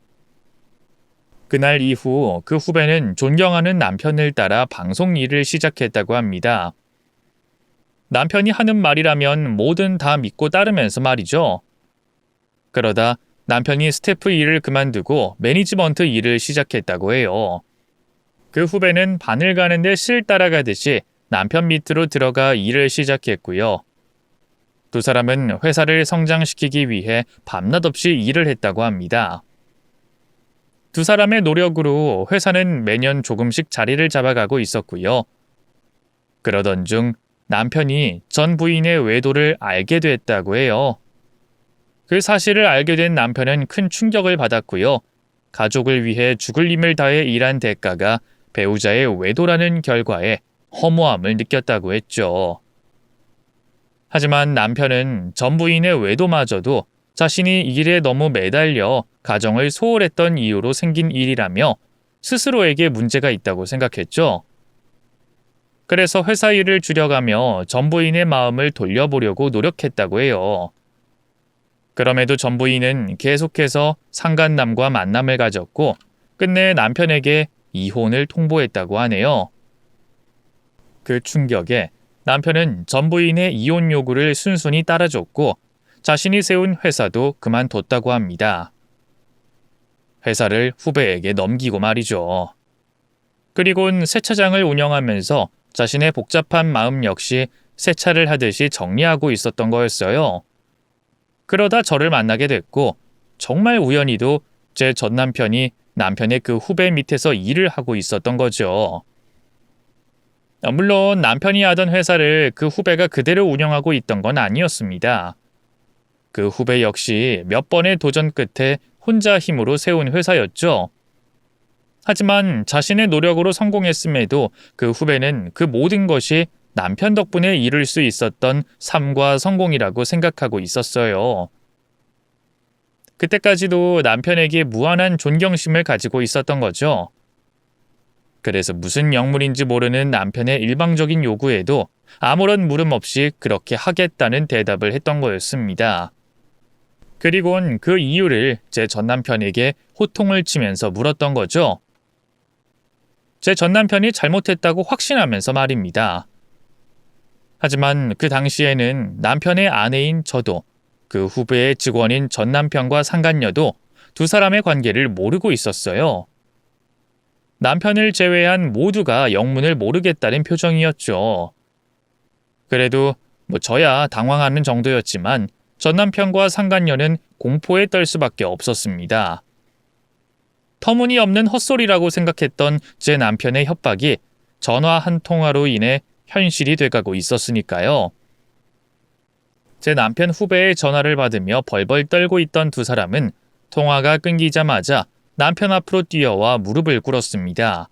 그날 이후 그 후배는 존경하는 남편을 따라 방송 일을 시작했다고 합니다. 남편이 하는 말이라면 뭐든 다 믿고 따르면서 말이죠. 그러다 남편이 스태프 일을 그만두고 매니지먼트 일을 시작했다고 해요. 그 후배는 바늘 가는데 실 따라가듯이 남편 밑으로 들어가 일을 시작했고요. 두 사람은 회사를 성장시키기 위해 밤낮 없이 일을 했다고 합니다. 두 사람의 노력으로 회사는 매년 조금씩 자리를 잡아가고 있었고요. 그러던 중 남편이 전 부인의 외도를 알게 됐다고 해요. 그 사실을 알게 된 남편은 큰 충격을 받았고요. 가족을 위해 죽을 힘을 다해 일한 대가가 배우자의 외도라는 결과에 허무함을 느꼈다고 했죠. 하지만 남편은 전 부인의 외도마저도 자신이 이 일에 너무 매달려 가정을 소홀했던 이유로 생긴 일이라며 스스로에게 문제가 있다고 생각했죠. 그래서 회사 일을 줄여가며 전 부인의 마음을 돌려보려고 노력했다고 해요. 그럼에도 전 부인은 계속해서 상간남과 만남을 가졌고 끝내 남편에게 이혼을 통보했다고 하네요. 그 충격에 남편은 전 부인의 이혼 요구를 순순히 따라줬고 자신이 세운 회사도 그만뒀다고 합니다. 회사를 후배에게 넘기고 말이죠. 그리곤 세차장을 운영하면서 자신의 복잡한 마음 역시 세차를 하듯이 정리하고 있었던 거였어요. 그러다 저를 만나게 됐고 정말 우연히도 제 전 남편이 남편의 그 후배 밑에서 일을 하고 있었던 거죠. 물론 남편이 하던 회사를 그 후배가 그대로 운영하고 있던 건 아니었습니다. 그 후배 역시 몇 번의 도전 끝에 혼자 힘으로 세운 회사였죠. 하지만 자신의 노력으로 성공했음에도 그 후배는 그 모든 것이 남편 덕분에 이룰 수 있었던 삶과 성공이라고 생각하고 있었어요. 그때까지도 남편에게 무한한 존경심을 가지고 있었던 거죠. 그래서 무슨 영문인지 모르는 남편의 일방적인 요구에도 아무런 물음 없이 그렇게 하겠다는 대답을 했던 거였습니다. 그리곤 그 이유를 제 전남편에게 호통을 치면서 물었던 거죠. 제 전남편이 잘못했다고 확신하면서 말입니다. 하지만 그 당시에는 남편의 아내인 저도 그 후배의 직원인 전남편과 상간녀도 두 사람의 관계를 모르고 있었어요. 남편을 제외한 모두가 영문을 모르겠다는 표정이었죠. 그래도 저야 당황하는 정도였지만 전남편과 상간녀는 공포에 떨 수밖에 없었습니다. 터무니없는 헛소리라고 생각했던 제 남편의 협박이 전화 한 통화로 인해 현실이 돼가고 있었으니까요. 제 남편 후배의 전화를 받으며 벌벌 떨고 있던 두 사람은 통화가 끊기자마자 남편 앞으로 뛰어와 무릎을 꿇었습니다.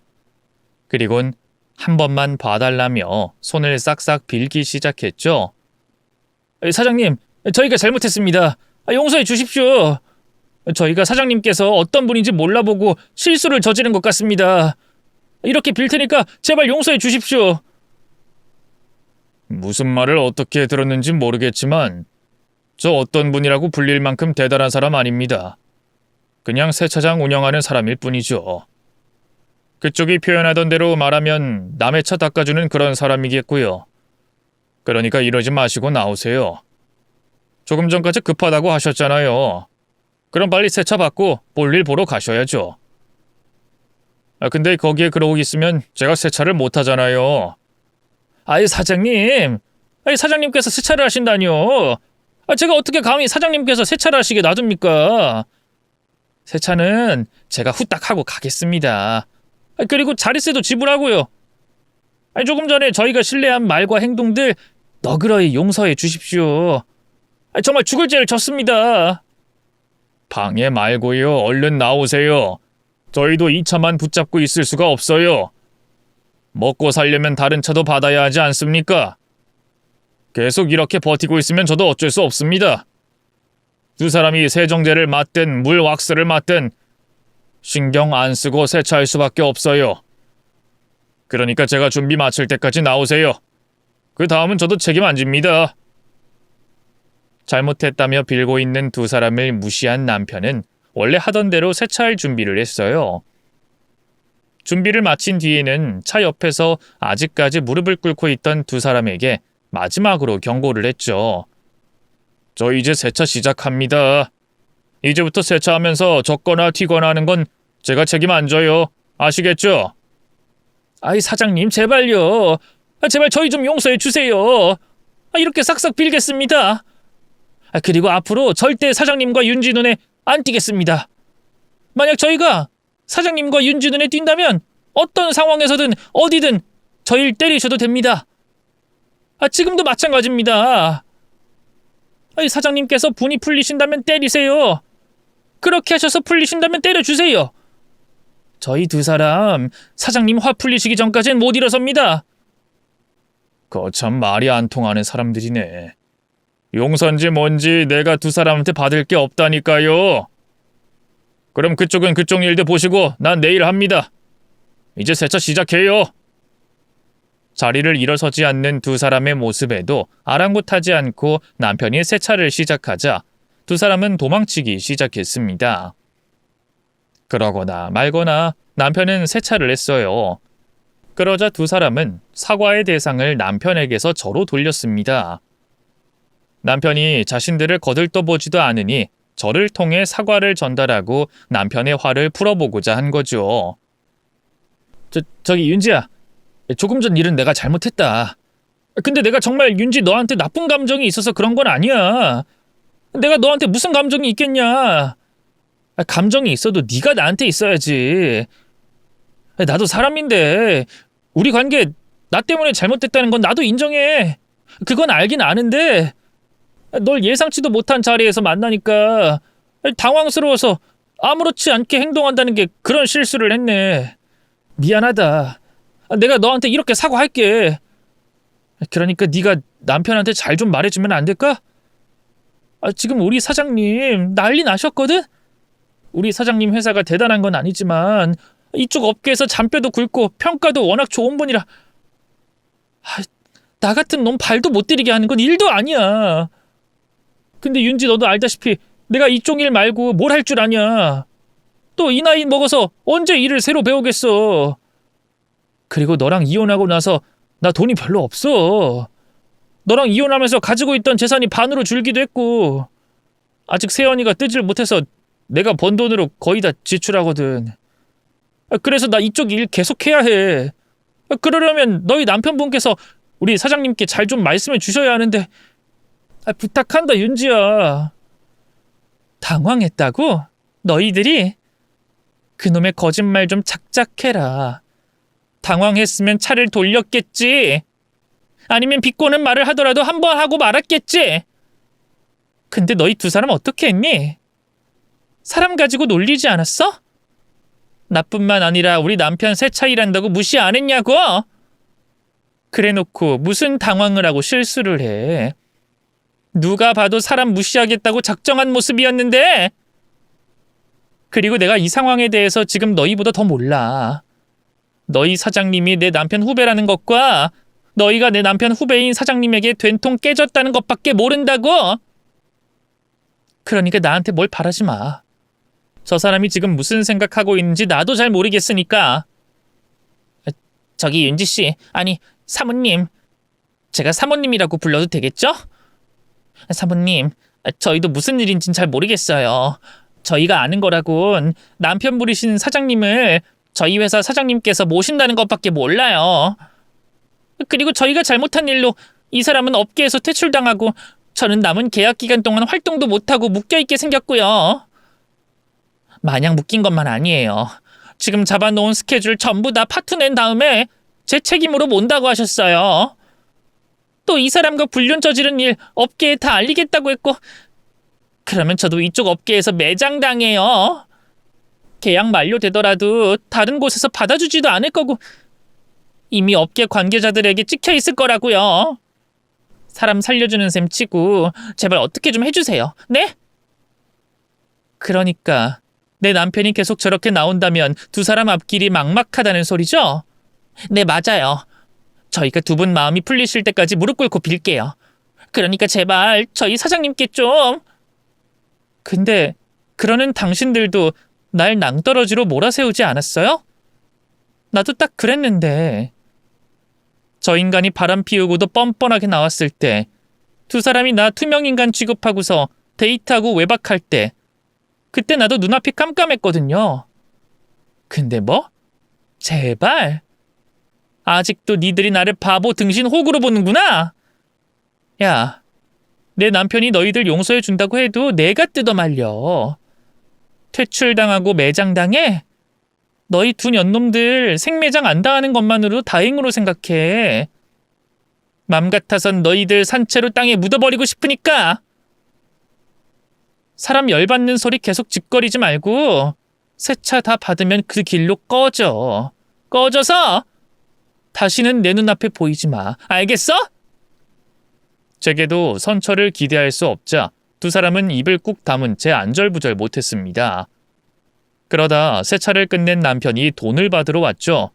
그리곤 한 번만 봐달라며 손을 싹싹 빌기 시작했죠. 사장님, 저희가 잘못했습니다. 용서해 주십시오. 저희가 사장님께서 어떤 분인지 몰라보고 실수를 저지른 것 같습니다. 이렇게 빌 테니까 제발 용서해 주십시오. 무슨 말을 어떻게 들었는지 모르겠지만 저 어떤 분이라고 불릴 만큼 대단한 사람 아닙니다. 그냥 세차장 운영하는 사람일 뿐이죠. 그쪽이 표현하던 대로 말하면 남의 차 닦아주는 그런 사람이겠고요. 그러니까 이러지 마시고 나오세요. 조금 전까지 급하다고 하셨잖아요. 그럼 빨리 세차 받고 볼일 보러 가셔야죠. 근데 거기에 그러고 있으면 제가 세차를 못 하잖아요. 사장님. 사장님께서 세차를 하신다니요. 제가 어떻게 감히 사장님께서 세차를 하시게 놔둡니까? 세차는 제가 후딱 하고 가겠습니다. 그리고 자릿세도 지불하고요. 조금 전에 저희가 신뢰한 말과 행동들 너그러이 용서해 주십시오. 정말 죽을 죄를 졌습니다. 방해 말고요. 얼른 나오세요. 저희도 이 차만 붙잡고 있을 수가 없어요. 먹고 살려면 다른 차도 받아야 하지 않습니까? 계속 이렇게 버티고 있으면 저도 어쩔 수 없습니다. 두 사람이 세정제를 맞든 물 왁스를 맞든 신경 안 쓰고 세차할 수밖에 없어요. 그러니까 제가 준비 마칠 때까지 나오세요. 그 다음은 저도 책임 안 집니다. 잘못했다며 빌고 있는 두 사람을 무시한 남편은 원래 하던 대로 세차할 준비를 했어요. 준비를 마친 뒤에는 차 옆에서 아직까지 무릎을 꿇고 있던 두 사람에게 마지막으로 경고를 했죠. 저 이제 세차 시작합니다. 이제부터 세차하면서 젖거나 튀거나 하는 건 제가 책임 안 져요. 아시겠죠? 사장님 제발요. 제발 저희 좀 용서해 주세요. 이렇게 싹싹 빌겠습니다. 그리고 앞으로 절대 사장님과 윤지 눈에 안 띄겠습니다. 만약 저희가 사장님과 윤지 눈에 띈다면 어떤 상황에서든 어디든 저희를 때리셔도 됩니다. 지금도 마찬가지입니다. 사장님께서 분이 풀리신다면 때리세요. 그렇게 하셔서 풀리신다면 때려주세요. 저희 두 사람 사장님 화 풀리시기 전까지는 못 일어섭니다. 거참 말이 안 통하는 사람들이네. 용서인지 뭔지 내가 두 사람한테 받을 게 없다니까요. 그럼 그쪽은 그쪽 일들 보시고 난 내일 합니다. 이제 세차 시작해요. 자리를 일어서지 않는 두 사람의 모습에도 아랑곳하지 않고 남편이 세차를 시작하자 두 사람은 도망치기 시작했습니다. 그러거나 말거나 남편은 세차를 했어요. 그러자 두 사람은 사과의 대상을 남편에게서 저로 돌렸습니다. 남편이 자신들을 거들떠보지도 않으니 저를 통해 사과를 전달하고 남편의 화를 풀어보고자 한 거죠. 저기 윤지야, 조금 전 일은 내가 잘못했다. 근데 내가 정말 윤지 너한테 나쁜 감정이 있어서 그런 건 아니야. 내가 너한테 무슨 감정이 있겠냐. 감정이 있어도 네가 나한테 있어야지. 나도 사람인데 우리 관계 나 때문에 잘못됐다는 건 나도 인정해. 그건 알긴 아는데 널 예상치도 못한 자리에서 만나니까 당황스러워서 아무렇지 않게 행동한다는 게 그런 실수를 했네. 미안하다. 내가 너한테 이렇게 사과할게. 그러니까 네가 남편한테 잘 좀 말해주면 안 될까? 지금 우리 사장님 난리 나셨거든? 우리 사장님 회사가 대단한 건 아니지만 이쪽 업계에서 잔뼈도 굵고 평가도 워낙 좋은 분이라 나 같은 놈 발도 못 들이게 하는 건 일도 아니야. 근데 윤지 너도 알다시피 내가 이쪽 일 말고 뭘 할 줄 아냐. 또 이 나이 먹어서 언제 일을 새로 배우겠어. 그리고 너랑 이혼하고 나서 나 돈이 별로 없어. 너랑 이혼하면서 가지고 있던 재산이 반으로 줄기도 했고 아직 세연이가 뜨질 못해서 내가 번 돈으로 거의 다 지출하거든. 그래서 나 이쪽 일 계속해야 해. 그러려면 너희 남편분께서 우리 사장님께 잘 좀 말씀해 주셔야 하는데 부탁한다 윤지야. 당황했다고? 너희들이? 그놈의 거짓말 좀 작작해라. 당황했으면 차를 돌렸겠지. 아니면 비꼬는 말을 하더라도 한 번 하고 말았겠지. 근데 너희 두 사람 어떻게 했니? 사람 가지고 놀리지 않았어? 나뿐만 아니라 우리 남편 세차 일한다고 무시 안 했냐고? 그래놓고 무슨 당황을 하고 실수를 해. 누가 봐도 사람 무시하겠다고 작정한 모습이었는데. 그리고 내가 이 상황에 대해서 지금 너희보다 더 몰라. 너희 사장님이 내 남편 후배라는 것과 너희가 내 남편 후배인 사장님에게 된통 깨졌다는 것밖에 모른다고. 그러니까 나한테 뭘 바라지 마. 저 사람이 지금 무슨 생각하고 있는지 나도 잘 모르겠으니까. 저기 윤지씨, 아니 사모님. 제가 사모님이라고 불러도 되겠죠? 사모님, 저희도 무슨 일인진 잘 모르겠어요. 저희가 아는 거라곤 남편 부리신 사장님을 저희 회사 사장님께서 모신다는 것밖에 몰라요. 그리고 저희가 잘못한 일로 이 사람은 업계에서 퇴출당하고 저는 남은 계약 기간 동안 활동도 못하고 묶여있게 생겼고요. 마냥 묶인 것만 아니에요. 지금 잡아놓은 스케줄 전부 다 파투 낸 다음에 제 책임으로 몬다고 하셨어요. 또 이 사람과 불륜 저지른 일 업계에 다 알리겠다고 했고 그러면 저도 이쪽 업계에서 매장당해요. 계약 만료되더라도 다른 곳에서 받아주지도 않을 거고 이미 업계 관계자들에게 찍혀있을 거라고요. 사람 살려주는 셈 치고 제발 어떻게 좀 해주세요. 네? 그러니까 내 남편이 계속 저렇게 나온다면 두 사람 앞길이 막막하다는 소리죠? 네, 맞아요. 저희가 두 분 마음이 풀리실 때까지 무릎 꿇고 빌게요. 그러니까 제발 저희 사장님께 좀. 근데 그러는 당신들도 날 낭떠러지로 몰아세우지 않았어요? 나도 딱 그랬는데. 저 인간이 바람 피우고도 뻔뻔하게 나왔을 때 두 사람이 나 투명인간 취급하고서 데이트하고 외박할 때 그때 나도 눈앞이 깜깜했거든요. 근데 뭐? 제발? 아직도 니들이 나를 바보 등신 호구로 보는구나? 야, 내 남편이 너희들 용서해준다고 해도 내가 뜯어말려. 퇴출당하고 매장당해? 너희 두 년놈들 생매장 안 당하는 것만으로 다행으로 생각해. 맘 같아선 너희들 산채로 땅에 묻어버리고 싶으니까. 사람 열받는 소리 계속 짓거리지 말고 세차 다 받으면 그 길로 꺼져. 꺼져서 다시는 내 눈앞에 보이지 마. 알겠어? 제게도 선처를 기대할 수 없자 두 사람은 입을 꾹 다문 채 안절부절 못했습니다. 그러다 세차를 끝낸 남편이 돈을 받으러 왔죠.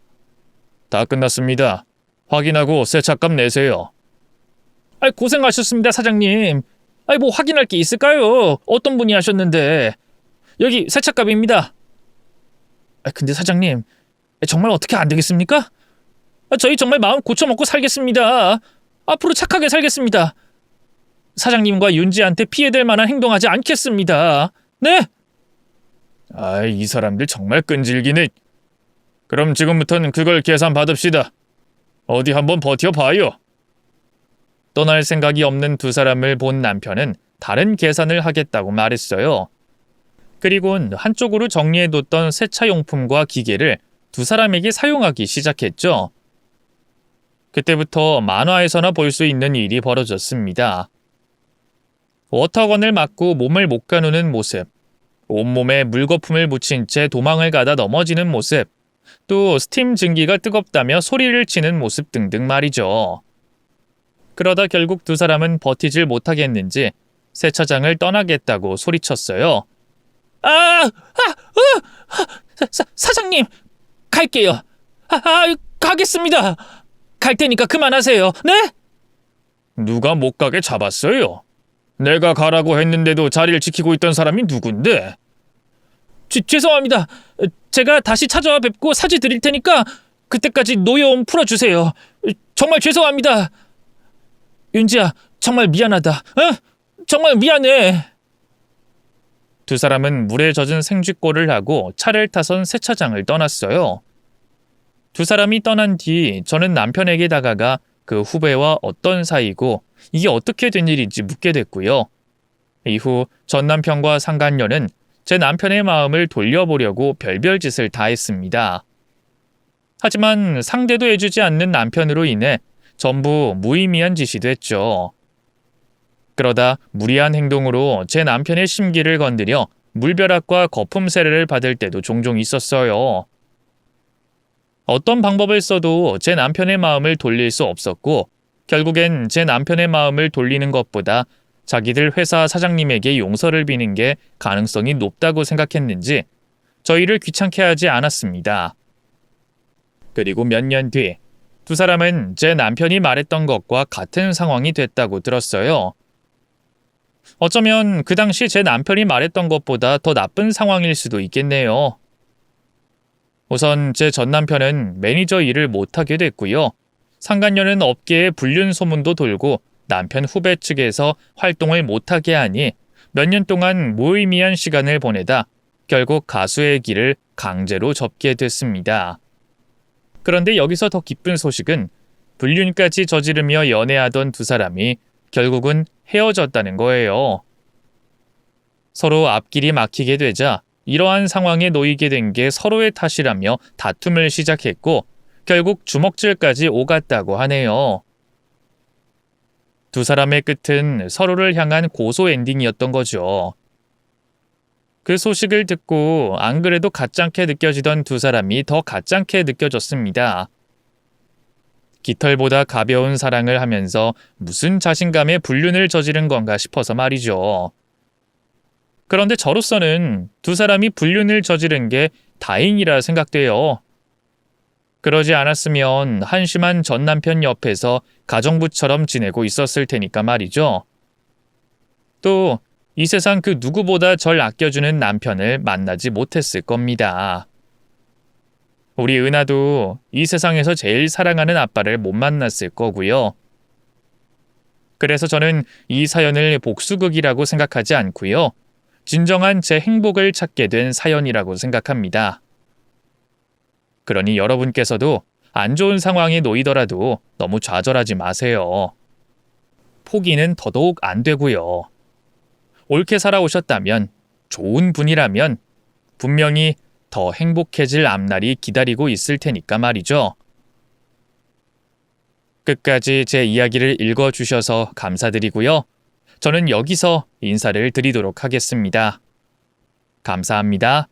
다 끝났습니다. 확인하고 세차값 내세요. 고생하셨습니다, 사장님. 뭐 확인할 게 있을까요? 어떤 분이 하셨는데. 여기 세차값입니다. 근데 사장님, 정말 어떻게 안 되겠습니까? 저희 정말 마음 고쳐먹고 살겠습니다. 앞으로 착하게 살겠습니다. 사장님과 윤지한테 피해될 만한 행동하지 않겠습니다. 네? 이 사람들 정말 끈질기네. 그럼 지금부터는 그걸 계산 받읍시다. 어디 한번 버텨봐요. 떠날 생각이 없는 두 사람을 본 남편은 다른 계산을 하겠다고 말했어요. 그리곤 한쪽으로 정리해뒀던 세차용품과 기계를 두 사람에게 사용하기 시작했죠. 그때부터 만화에서나 볼 수 있는 일이 벌어졌습니다. 워터건을 맞고 몸을 못 가누는 모습, 온몸에 물거품을 묻힌 채 도망을 가다 넘어지는 모습, 또 스팀 증기가 뜨겁다며 소리를 치는 모습 등등 말이죠. 그러다 결국 두 사람은 버티질 못하겠는지 세차장을 떠나겠다고 소리쳤어요. 사장님, 갈게요. 가겠습니다. 갈 테니까 그만하세요. 네? 누가 못 가게 잡았어요? 내가 가라고 했는데도 자리를 지키고 있던 사람이 누군데? 죄송합니다. 제가 다시 찾아와 뵙고 사죄 드릴 테니까 그때까지 노여움 풀어주세요. 정말 죄송합니다. 윤지야, 정말 미안하다. 정말 미안해. 두 사람은 물에 젖은 생쥐꼴을 하고 차를 타선 세차장을 떠났어요. 두 사람이 떠난 뒤 저는 남편에게 다가가 그 후배와 어떤 사이고 이게 어떻게 된 일인지 묻게 됐고요. 이후 전 남편과 상간녀는 제 남편의 마음을 돌려보려고 별별 짓을 다 했습니다. 하지만 상대도 해주지 않는 남편으로 인해 전부 무의미한 짓이 됐죠. 그러다 무리한 행동으로 제 남편의 심기를 건드려 물벼락과 거품 세례를 받을 때도 종종 있었어요. 어떤 방법을 써도 제 남편의 마음을 돌릴 수 없었고 결국엔 제 남편의 마음을 돌리는 것보다 자기들 회사 사장님에게 용서를 비는 게 가능성이 높다고 생각했는지 저희를 귀찮게 하지 않았습니다. 그리고 몇 년 뒤 두 사람은 제 남편이 말했던 것과 같은 상황이 됐다고 들었어요. 어쩌면 그 당시 제 남편이 말했던 것보다 더 나쁜 상황일 수도 있겠네요. 우선 제 전 남편은 매니저 일을 못하게 됐고요. 상간녀는 업계에 불륜 소문도 돌고 남편 후배 측에서 활동을 못하게 하니 몇 년 동안 무의미한 시간을 보내다 결국 가수의 길을 강제로 접게 됐습니다. 그런데 여기서 더 기쁜 소식은 불륜까지 저지르며 연애하던 두 사람이 결국은 헤어졌다는 거예요. 서로 앞길이 막히게 되자 이러한 상황에 놓이게 된 게 서로의 탓이라며 다툼을 시작했고 결국 주먹질까지 오갔다고 하네요. 두 사람의 끝은 서로를 향한 고소 엔딩이었던 거죠. 그 소식을 듣고 안 그래도 가짱게 느껴지던 두 사람이 더 가짱게 느껴졌습니다. 깃털보다 가벼운 사랑을 하면서 무슨 자신감에 불륜을 저지른 건가 싶어서 말이죠. 그런데 저로서는 두 사람이 불륜을 저지른 게 다행이라 생각돼요. 그러지 않았으면 한심한 전 남편 옆에서 가정부처럼 지내고 있었을 테니까 말이죠. 또 이 세상 그 누구보다 절 아껴주는 남편을 만나지 못했을 겁니다. 우리 은하도 이 세상에서 제일 사랑하는 아빠를 못 만났을 거고요. 그래서 저는 이 사연을 복수극이라고 생각하지 않고요. 진정한 제 행복을 찾게 된 사연이라고 생각합니다. 그러니 여러분께서도 안 좋은 상황에 놓이더라도 너무 좌절하지 마세요. 포기는 더더욱 안 되고요. 옳게 살아오셨다면, 좋은 분이라면 분명히 더 행복해질 앞날이 기다리고 있을 테니까 말이죠. 끝까지 제 이야기를 읽어주셔서 감사드리고요. 저는 여기서 인사를 드리도록 하겠습니다. 감사합니다.